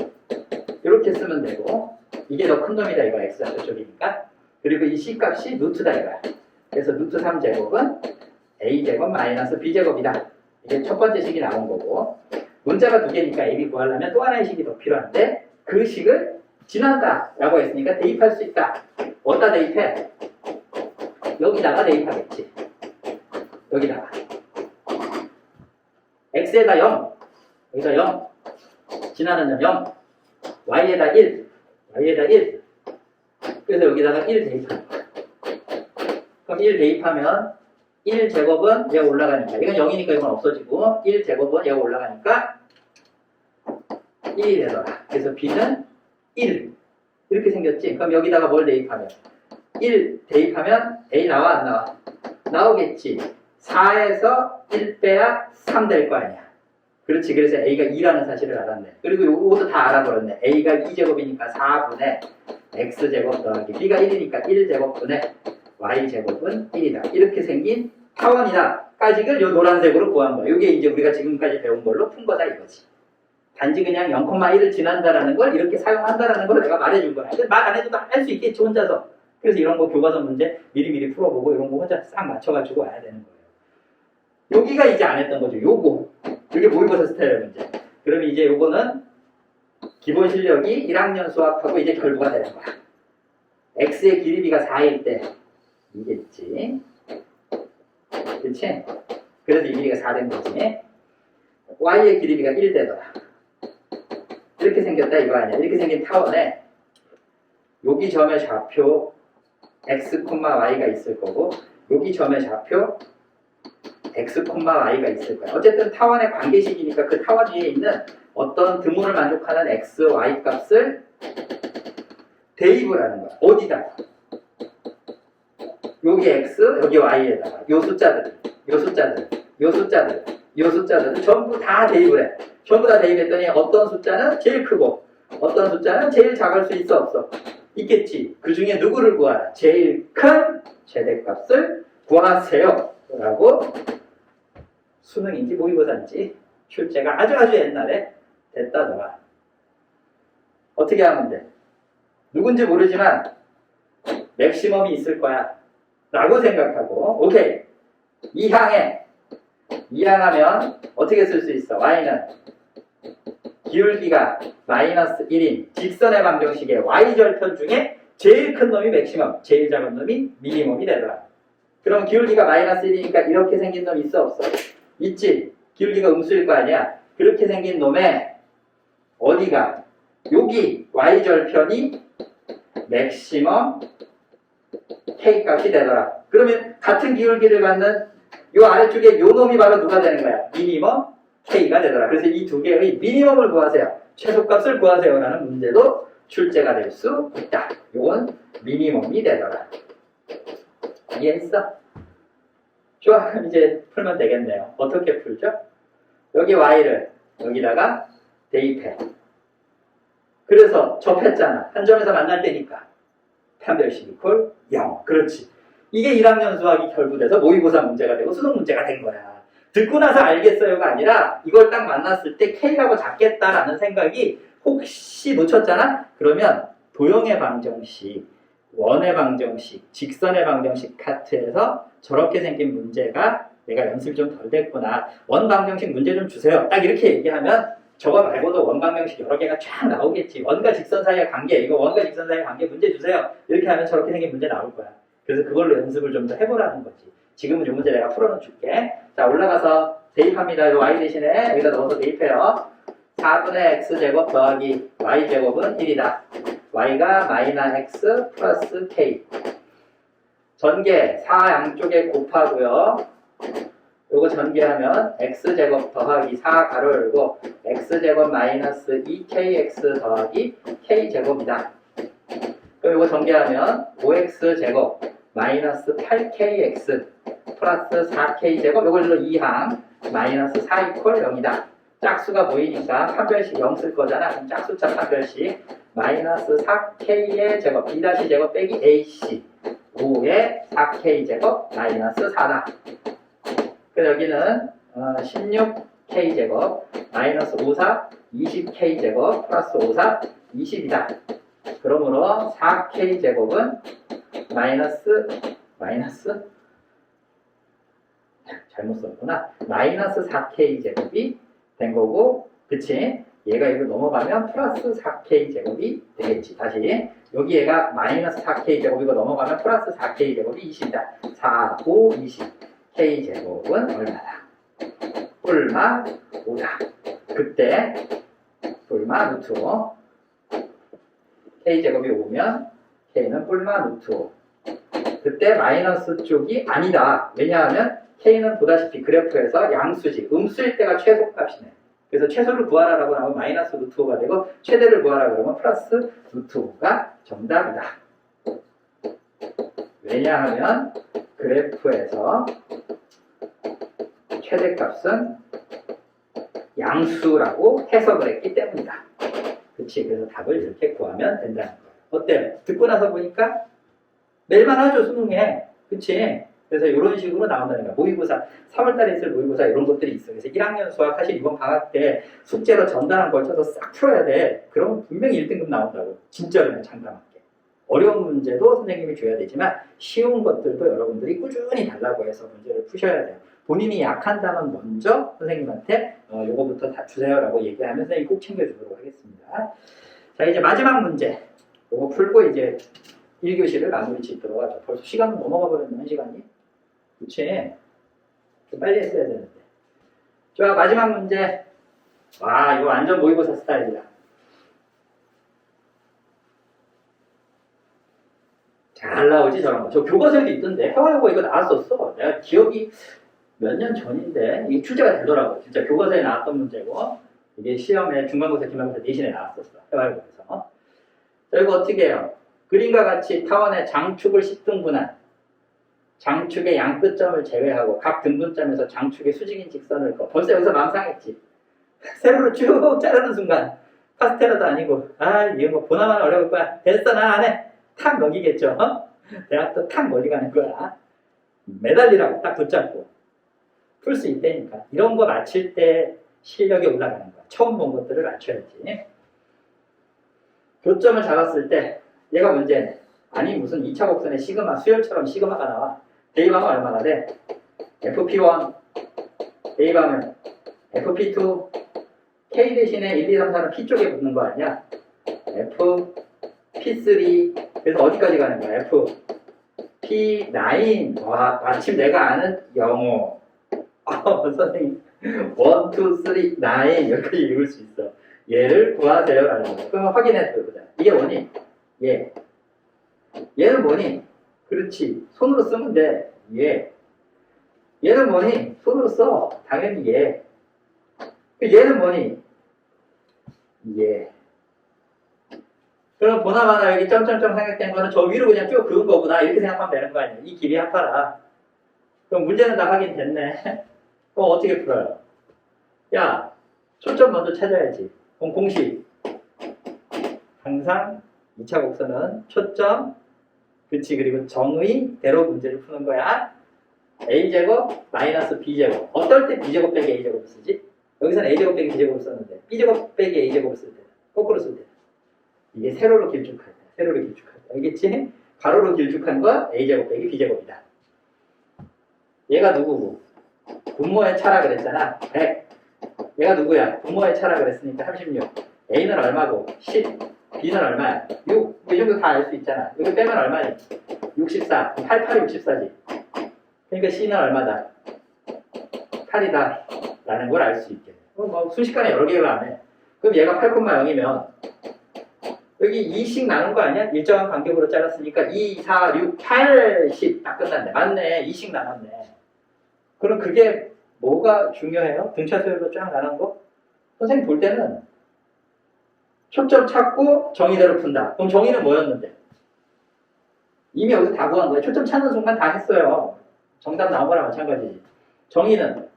이렇게 쓰면 되고 이게 더 큰 놈이다. 이거 X좌표 쪽이니까. 그리고 이 C값이 루트다 이거야. 그래서 루트 3제곱은 A제곱 마이너스 B제곱이다. 이게 첫 번째 식이 나온 거고 문자가 두 개니까 AB 구하려면 또 하나의 식이 더 필요한데 그 식을 지난다 라고 했으니까 대입할 수 있다. 어디다 대입해? 여기다가 대입하겠지. 여기다가 X에다 0 여기다 0 지나는 점 0 Y에다 1 그래서 여기다가 1 대입하는 거야. 그럼 1 대입하면 1제곱은 얘가 올라가니까 이건 0이니까 이건 없어지고 1제곱은 얘가 올라가니까 1이 되더라. 그래서 B는 1 이렇게 생겼지. 그럼 여기다가 뭘 대입하면 1 대입하면 A 나와 안 나와? 나오겠지. 4에서 1 빼야 3 될 거 아니야. 그렇지. 그래서 A가 2라는 사실을 알았네. 그리고 요것도 다 알아버렸네. A가 2제곱이니까 4분의 X제곱 더하기 B가 1이니까 1제곱분의 Y제곱은 1이다. 이렇게 생긴 타원이다. 까지를 요 노란색으로 구한 거야. 이게 이제 우리가 지금까지 배운 걸로 푼 거다 이거지. 단지 그냥 0,1을 지난다라는 걸 이렇게 사용한다라는 걸 내가 말해준 거야. 말 안 해도 할 수 있겠지 혼자서. 그래서 이런 거 교과서 문제 미리 풀어보고 이런 거 혼자 싹 맞춰가지고 와야 되는 거예요. 여기가 이제 안 했던 거죠. 요거 이게 모의고사 스타일의 문제. 그러면 이제 요거는 기본 실력이 1학년 수학하고 이제 결부가 되는 거야. x의 길이비가 4일 때 이겠지. 그치? 그래서 이 길이가 4 된 거지. y의 길이비가 1 되더라. 이렇게 생겼다 이거 아니야. 이렇게 생긴 타원에 여기 점의 좌표 x, y가 있을 거고 여기 점의 좌표 x, y가 있을 거야. 어쨌든 타원의 관계식이니까 그 타원 위에 있는 어떤 등호를 만족하는 x, y 값을 대입을 하는 거야. 어디다? 여기 x, 여기 y에다가 요 숫자들, 요 숫자들, 요 숫자들, 요 숫자들을 전부 다 대입을 해. 전부 다 대입했더니 어떤 숫자는 제일 크고 어떤 숫자는 제일 작을 수 있어 없어? 있겠지. 그 중에 누구를 구하라? 제일 큰 최대값을 구하세요. 라고 수능인지 모의고사인지 출제가 아주 옛날에 됐다더라. 어떻게 하면 돼? 누군지 모르지만 맥시멈이 있을 거야. 라고 생각하고 오케이. 이항하면 어떻게 쓸 수 있어? y는 기울기가 마이너스 1인 직선의 방정식의 y절편 중에 제일 큰 놈이 맥시멈, 제일 작은 놈이 미니멈이 되더라. 그럼 기울기가 마이너스 1이니까 이렇게 생긴 놈 있어 없어? 있지. 기울기가 음수일 거 아니야. 그렇게 생긴 놈에 어디가? 여기 y절편이 맥시멈 k값이 되더라. 그러면 같은 기울기를 갖는 요 아래쪽에 요 놈이 바로 누가 되는 거야? 미니멈 k가 되더라. 그래서 이 두 개의 미니멈을 구하세요. 최소값을 구하세요. 라는 문제도 출제가 될 수 있다. 요건 미니멈이 되더라. 이해했어? 좋아. 그럼 이제 풀면 되겠네요. 어떻게 풀죠? 여기 y를 여기다가 대입해. 그래서 접했잖아. 한 점에서 만날 때니까. 판별식 이퀄 0. 그렇지. 이게 1학년 수학이 결부돼서 모의고사 문제가 되고 수능 문제가 된 거야. 듣고 나서 알겠어요가 아니라 이걸 딱 만났을 때 K라고 잡겠다라는 생각이 혹시 놓쳤잖아? 그러면 도형의 방정식, 원의 방정식, 직선의 방정식 카트에서 저렇게 생긴 문제가 내가 연습이 좀 덜 됐구나. 원 방정식 문제 좀 주세요. 딱 이렇게 얘기하면 저거 말고도 원 방정식 여러 개가 쫙 나오겠지. 원과 직선 사이의 관계, 이거 원과 직선 사이의 관계 문제 주세요. 이렇게 하면 저렇게 생긴 문제 나올 거야. 그래서 그걸로 연습을 좀 더 해보라는 거지. 지금은 이 문제 내가 풀어놓을게. 자, 올라가서 대입합니다. 이 y 대신에 여기다 넣어서 대입해요. 4분의 x제곱 더하기 y제곱은 1이다. y가 마이너스 x 플러스 k. 전개 4 양쪽에 곱하고요. 요거 전개하면 x제곱 더하기 4 가로 열고 x제곱 마이너스 2kx 더하기 k제곱이다. 그럼 요거 전개하면 5x제곱 마이너스 8kx 플러스 4k제곱 요걸로 2항 마이너스 4 이퀄 0이다. 짝수가 보이니까 판별식 0 쓸 거잖아. 그럼 짝수차 판별식 마이너스 4k의 제곱 b-제곱 빼기 ac 5의 4k제곱 마이너스 4다. 그래서 여기는 16k제곱 마이너스 54 20k제곱 플러스 54 20이다. 그러므로 4k제곱은 마이너스 잘못 썼구나. 마이너스 4k제곱이 된 거고, 그치? 얘가 이걸 넘어가면 플러스 4k제곱이 되겠지. 다시 여기 얘가 마이너스 4k제곱이고 넘어가면 플러스 4k제곱이 20이다. 4, 5, 20 k제곱은 얼마다? 뿔마 5다. 그때 뿔마 루트 5 k제곱이 5면 k는 뿔마 루트 5. 그때 마이너스 쪽이 아니다. 왜냐하면 k는 보다시피 그래프에서 양수지, 음수일 때가 최소값이네. 그래서 최소를 구하라라고 하면 마이너스 루트 5가 되고 최대를 구하라 그러면 플러스 루트 5가 정답이다. 왜냐하면 그래프에서 최대값은 양수라고 해석을 했기 때문이다. 그치? 그래서 답을 이렇게 구하면 된다는 거예요. 어때요? 듣고 나서 보니까 낼만 하죠, 수능에. 그치? 그래서 이런 식으로 나온다는 거야. 모의고사, 3월달에 있을 모의고사 이런 것들이 있어. 그래서 1학년 수학 사실 이번 방학 때 숙제로 전단을 걸쳐서 싹 풀어야 돼. 그러면 분명히 1등급 나온다고. 진짜 그냥 장담할게. 어려운 문제도 선생님이 줘야 되지만 쉬운 것들도 여러분들이 꾸준히 달라고 해서 문제를 푸셔야 돼요. 본인이 약한다면 먼저 선생님한테 요거부터 다 주세요라고 얘기하면 선생님이 꼭 챙겨주도록 하겠습니다. 자, 이제 마지막 문제. 요거 풀고 이제 1교시를 마무리 짓도록 하죠. 벌써 시간은 넘어가 버렸네, 시간이. 그치? 좀 빨리 했어야 되는데. 자, 마지막 문제. 와, 이거 완전 모의고사 스타일이야. 잘 나오지, 저런 거. 저 교과서에도 있던데. 해와요거 이거 나왔었어. 내가 기억이 몇 년 전인데, 이게 출제가 되더라고. 진짜 교과서에 나왔던 문제고, 이게 시험에 중간고사, 기말고사 내신에 나왔었어. 해와요거에서. 자, 이거 어떻게 해요? 그림과 같이 타원의 장축을 10등분한 장축의 양 끝점을 제외하고 각 등분점에서 장축의 수직인 직선을 그어. 벌써 여기서 마음 상했지. 세로로 쭉 자르는 순간 파스텔라도 아니고 이거 뭐 보나마나 어려울 거야. 됐어, 나 안 해. 탁 넘기겠죠. 대학도 탁 멀리 가는 거야. 매달리라고 딱 붙잡고 풀 수 있다니까. 이런 거 맞힐 때 실력이 올라가는 거야. 처음 본 것들을 맞춰야지. 교점을 잡았을 때 얘가 문제네. 아니 무슨 2차 곡선에 시그마, 수열처럼 시그마가 나와. 대입하면 얼마나 돼? FP1 대입하면 FP2 K 대신에 1, 2, 3, 4는 P 쪽에 붙는 거 아니야? FP3 그래서 어디까지 가는 거야? FP9 와, 마침 내가 아는 영어 선생님 1, 2, 3, 9 여기까지 읽을 수 있어. 얘를 구하세요 라는 거. 그럼 확인해 보자. 이게 뭐니? 얘는 뭐니? 그렇지. 손으로 쓰면 돼. 얘는 뭐니? 손으로 써. 당연히 얘는 뭐니? 그럼 보나마나 여기 점점점 생각된 거는 저 위로 그냥 쭉 그은 거구나. 이렇게 생각하면 되는 거 아니야. 이 길이 합하라. 그럼 문제는 다 확인됐네. 그럼 어떻게 풀어요? 야, 초점 먼저 찾아야지. 그럼 공식. 항상 2차 곡선은 초점, 그치, 그리고 정의대로 문제를 푸는 거야. a제곱 마이너스 b제곱. 어떨 때 b제곱 빼기 a제곱을 쓰지? 여기서는 a제곱 빼기 b제곱을 썼는데 b제곱 빼기 a제곱을 쓸 때, 거꾸로 쓸 때. 이게 세로로 길쭉할 때, 알겠지? 가로로 길쭉한 건 a제곱 빼기 b제곱이다. 얘가 누구고? 분모의 차라 그랬잖아. 100. 얘가 누구야? 분모의 차라 그랬으니까 36. a는 얼마고? 10. b는 얼마야? 6. 이 정도 다 알 수 있잖아. 여기 빼면 얼마니? 64. 88이 64지. 그러니까 c는 얼마다? 8이다. 라는 걸 알 수 있겠네. 뭐 순식간에 여러 개를 안 해. 그럼 얘가 8,0이면 여기 2씩 나눈 거 아니야? 일정한 간격으로 잘랐으니까 2, 4, 6, 8, 10 딱 끝났네. 맞네. 2씩 나눴네. 그럼 그게 뭐가 중요해요? 등차수열로 쫙 나눈 거? 선생님 볼 때는 초점 찾고 정의대로 푼다. 그럼 정의는 뭐였는데? 이미 여기서 다 구한 거야. 초점 찾는 순간 다 했어요. 정답 나온 거랑 마찬가지지. 정의는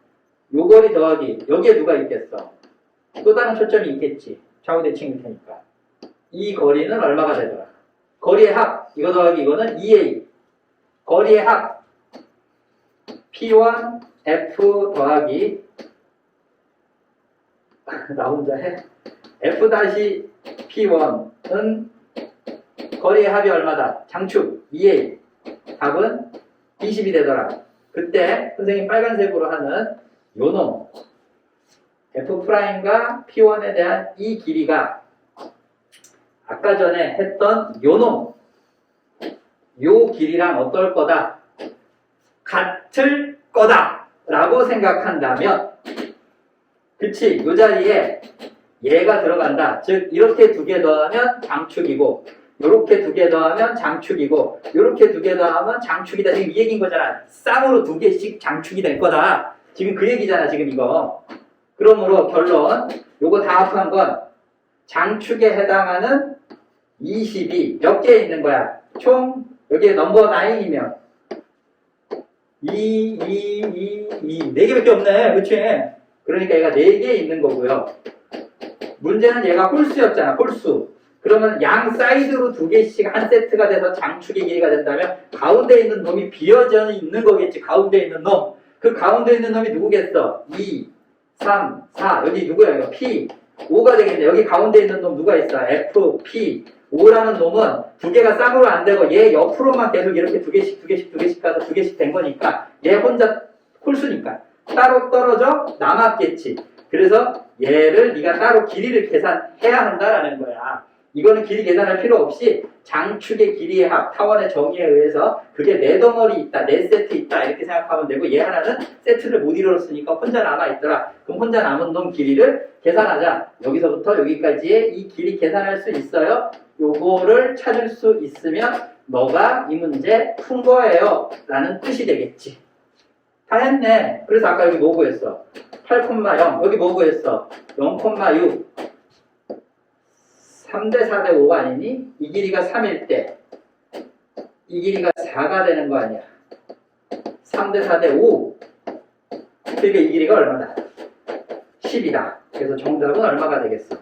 요 거리 더하기 여기에 누가 있겠어? 또 다른 초점이 있겠지. 좌우대칭일 테니까. 이 거리는 얼마가 되더라? 거리의 합 이거 더하기 이거는 2a. 거리의 합 P1 F 더하기 나 혼자 해. F-P1은 거리의 합이 얼마다? 장축 2a. 답은 20이 되더라. 그때 선생님 빨간색으로 하는 요놈 F'과 P1에 대한 이 길이가 아까 전에 했던 요놈 요 길이랑 어떨 거다? 같을 거다 라고 생각한다면 그치, 요 자리에 얘가 들어간다. 즉 이렇게 두 개 더하면 장축이고 요렇게 두 개 더하면 장축이고 요렇게 두 개 더하면 장축이다. 지금 이 얘기인 거잖아. 쌍으로 두 개씩 장축이 될 거다. 지금 그 얘기잖아. 지금 이거. 그러므로 결론 요거 다 합한 건 장축에 해당하는 20이 몇 개 있는 거야? 총 여기에 넘버 9이면 4개밖에 없네. 그치? 그러니까 얘가 4개 있는 거고요. 문제는 얘가 홀수였잖아. 홀수. 그러면 양 사이드로 2개씩 한 세트가 돼서 장축의 길이가 된다면 가운데 있는 놈이 비어져 있는 거겠지. 가운데 있는 놈. 그 가운데 있는 놈이 누구겠어? 2, 3, 4. 여기 누구야? 이거 P. 5가 되겠네. 여기 가운데 있는 놈 누가 있어? F, P. 5라는 놈은 두 개가 쌍으로 안 되고 얘 옆으로만 계속 이렇게 두 개씩 가서 두 개씩 된 거니까 얘 혼자 홀수니까 따로 떨어져 남았겠지. 그래서 얘를 네가 따로 길이를 계산해야 한다라는 거야. 이거는 길이 계산할 필요 없이 장축의 길이의 합, 타원의 정의에 의해서 그게 네 덩어리 있다, 네 세트 있다 이렇게 생각하면 되고 얘 하나는 세트를 못 이뤘으니까 혼자 남아있더라. 그럼 혼자 남은 놈 길이를 계산하자. 여기서부터 여기까지의 이 길이 계산할 수 있어요? 요거를 찾을 수 있으면 너가 이 문제 푼 거예요 라는 뜻이 되겠지. 다 했네. 그래서 아까 여기 뭐 구했어? 8,0 여기 뭐 구했어? 0,6 3대 4대 5가 아니니? 이 길이가 3일 때 이 길이가 4가 되는 거 아니야. 3대 4대 5 그러니까 이 길이가 얼마다? 10이다. 그래서 정답은 얼마가 되겠어?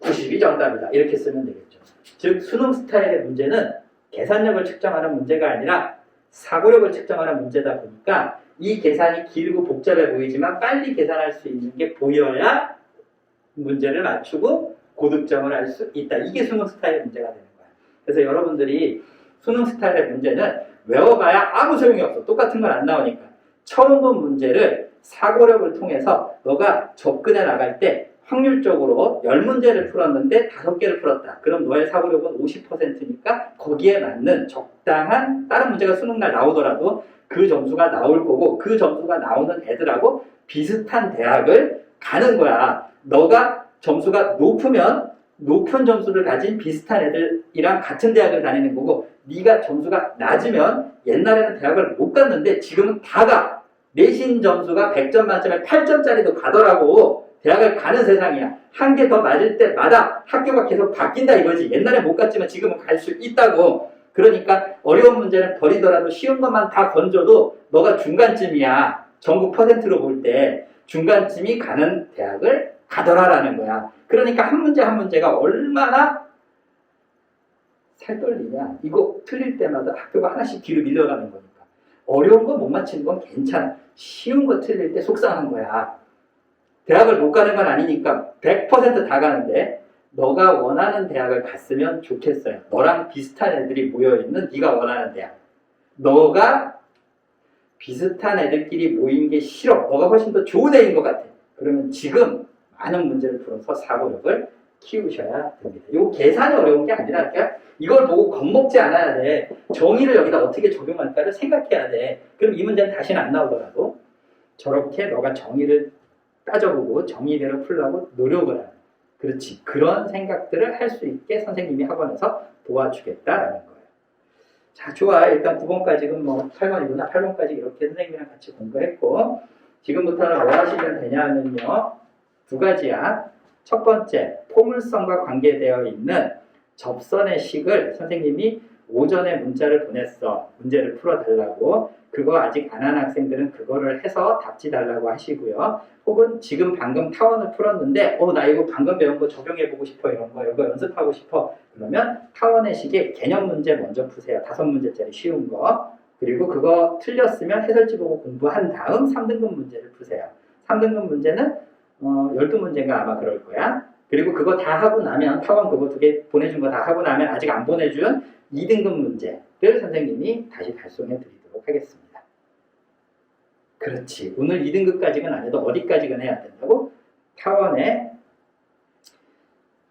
90이 정답이다. 이렇게 쓰면 되겠죠. 즉 수능 스타일의 문제는 계산력을 측정하는 문제가 아니라 사고력을 측정하는 문제다 보니까 이 계산이 길고 복잡해 보이지만 빨리 계산할 수 있는 게 보여야 문제를 맞추고 고득점을 할 수 있다. 이게 수능 스타일의 문제가 되는 거야. 그래서 여러분들이 수능 스타일의 문제는 외워봐야 아무 소용이 없어. 똑같은 건 안 나오니까. 처음 본 문제를 사고력을 통해서 너가 접근해 나갈 때 확률적으로 10문제를 풀었는데 5개를 풀었다. 그럼 너의 사고력은 50%니까 거기에 맞는 적당한 다른 문제가 수능날 나오더라도 그 점수가 나올 거고 그 점수가 나오는 애들하고 비슷한 대학을 가는 거야. 너가 점수가 높으면 높은 점수를 가진 비슷한 애들이랑 같은 대학을 다니는 거고 네가 점수가 낮으면 옛날에는 대학을 못 갔는데 지금은 다 가. 내신 점수가 100점 만점에 8점짜리도 가더라고. 대학을 가는 세상이야. 한 개 더 맞을 때마다 학교가 계속 바뀐다 이거지. 옛날에 못 갔지만 지금은 갈 수 있다고. 그러니까 어려운 문제는 버리더라도 쉬운 것만 다 건져도 너가 중간쯤이야. 전국 퍼센트로 볼 때 중간쯤이 가는 대학을 가더라라는 거야. 그러니까 한 문제 한 문제가 얼마나 살떨리냐. 이거 틀릴 때마다 학교가 하나씩 뒤로 밀려가는 거니까. 어려운 거 못 맞히는 건 괜찮아. 쉬운 거 틀릴 때 속상한 거야. 대학을 못 가는 건 아니니까 100%다 가는데 너가 원하는 대학을 갔으면 좋겠어요. 너랑 비슷한 애들이 모여있는 네가 원하는 대학. 너가 비슷한 애들끼리 모인 게 싫어. 너가 훨씬 더 좋은 애인 것 같아. 그러면 지금 많은 문제를 풀어서 사고력을 키우셔야 됩니다. 이거 계산이 어려운 게 아니라 이걸 보고 겁먹지 않아야 돼. 정의를 여기다 어떻게 적용할까를 생각해야 돼. 그럼 이 문제는 다시는 안 나오더라도 저렇게 너가 정의를 따져보고 정의대로 풀려고 노력을 하는. 그렇지. 그런 생각들을 할 수 있게 선생님이 학원에서 도와주겠다라는 거예요. 자, 좋아. 일단 9번까지는 뭐 8번이구나. 8번까지 이렇게 선생님이랑 같이 공부했고 지금부터는 뭐 하시면 되냐면요. 두 가지야. 첫 번째, 포물선과 관계되어 있는 접선의 식을 선생님이 오전에 문자를 보냈어. 문제를 풀어달라고. 그거 아직 안 한 학생들은 그거를 해서 답지 달라고 하시고요. 혹은 지금 방금 타원을 풀었는데 나 이거 방금 배운 거 적용해보고 싶어. 이런 거 이거 연습하고 싶어. 그러면 타원의 식의 개념 문제 먼저 푸세요. 5문제짜리 쉬운 거. 그리고 그거 틀렸으면 해설지 보고 공부한 다음 3등급 문제를 푸세요. 3등급 문제는 12문제가 아마 그럴 거야. 그리고 그거 다 하고 나면 타원 그거 2개 보내준 거 다 하고 나면 아직 안 보내준 2등급 문제를 선생님이 다시 발송해 드리도록 하겠습니다. 그렇지. 오늘 2등급까지는 안 해도 어디까지는 해야 된다고? 타원의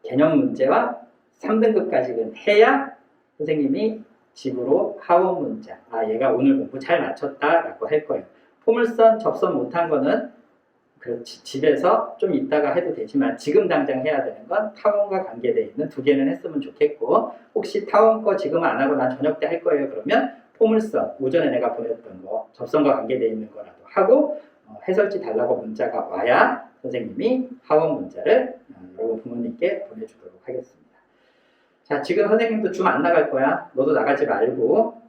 개념 문제와 3등급까지는 해야 선생님이 집으로 하원 문자. 얘가 오늘 공부 잘 마쳤다라고 할 거예요. 포물선 접선 못한 거는 그렇지. 집에서 좀 이따가 해도 되지만 지금 당장 해야 되는 건 타원과 관계되어 있는 2개는 했으면 좋겠고 혹시 타원 거 지금 안 하고 난 저녁 때 할 거예요. 그러면 포물선, 오전에 내가 보냈던 거 접선과 관계되어 있는 거라도 하고 해설지 달라고 문자가 와야 선생님이 하원 문자를 여러분 부모님께 보내주도록 하겠습니다. 자, 지금 선생님도 줌 안 나갈 거야. 너도 나가지 말고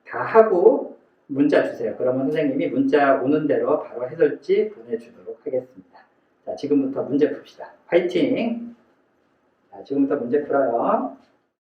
다 하고 문자 주세요. 그러면 선생님이 문자 오는 대로 바로 해설지 보내주도록 하겠습니다. 자, 지금부터 문제 풉시다. 화이팅! 자, 지금부터 문제 풀어요.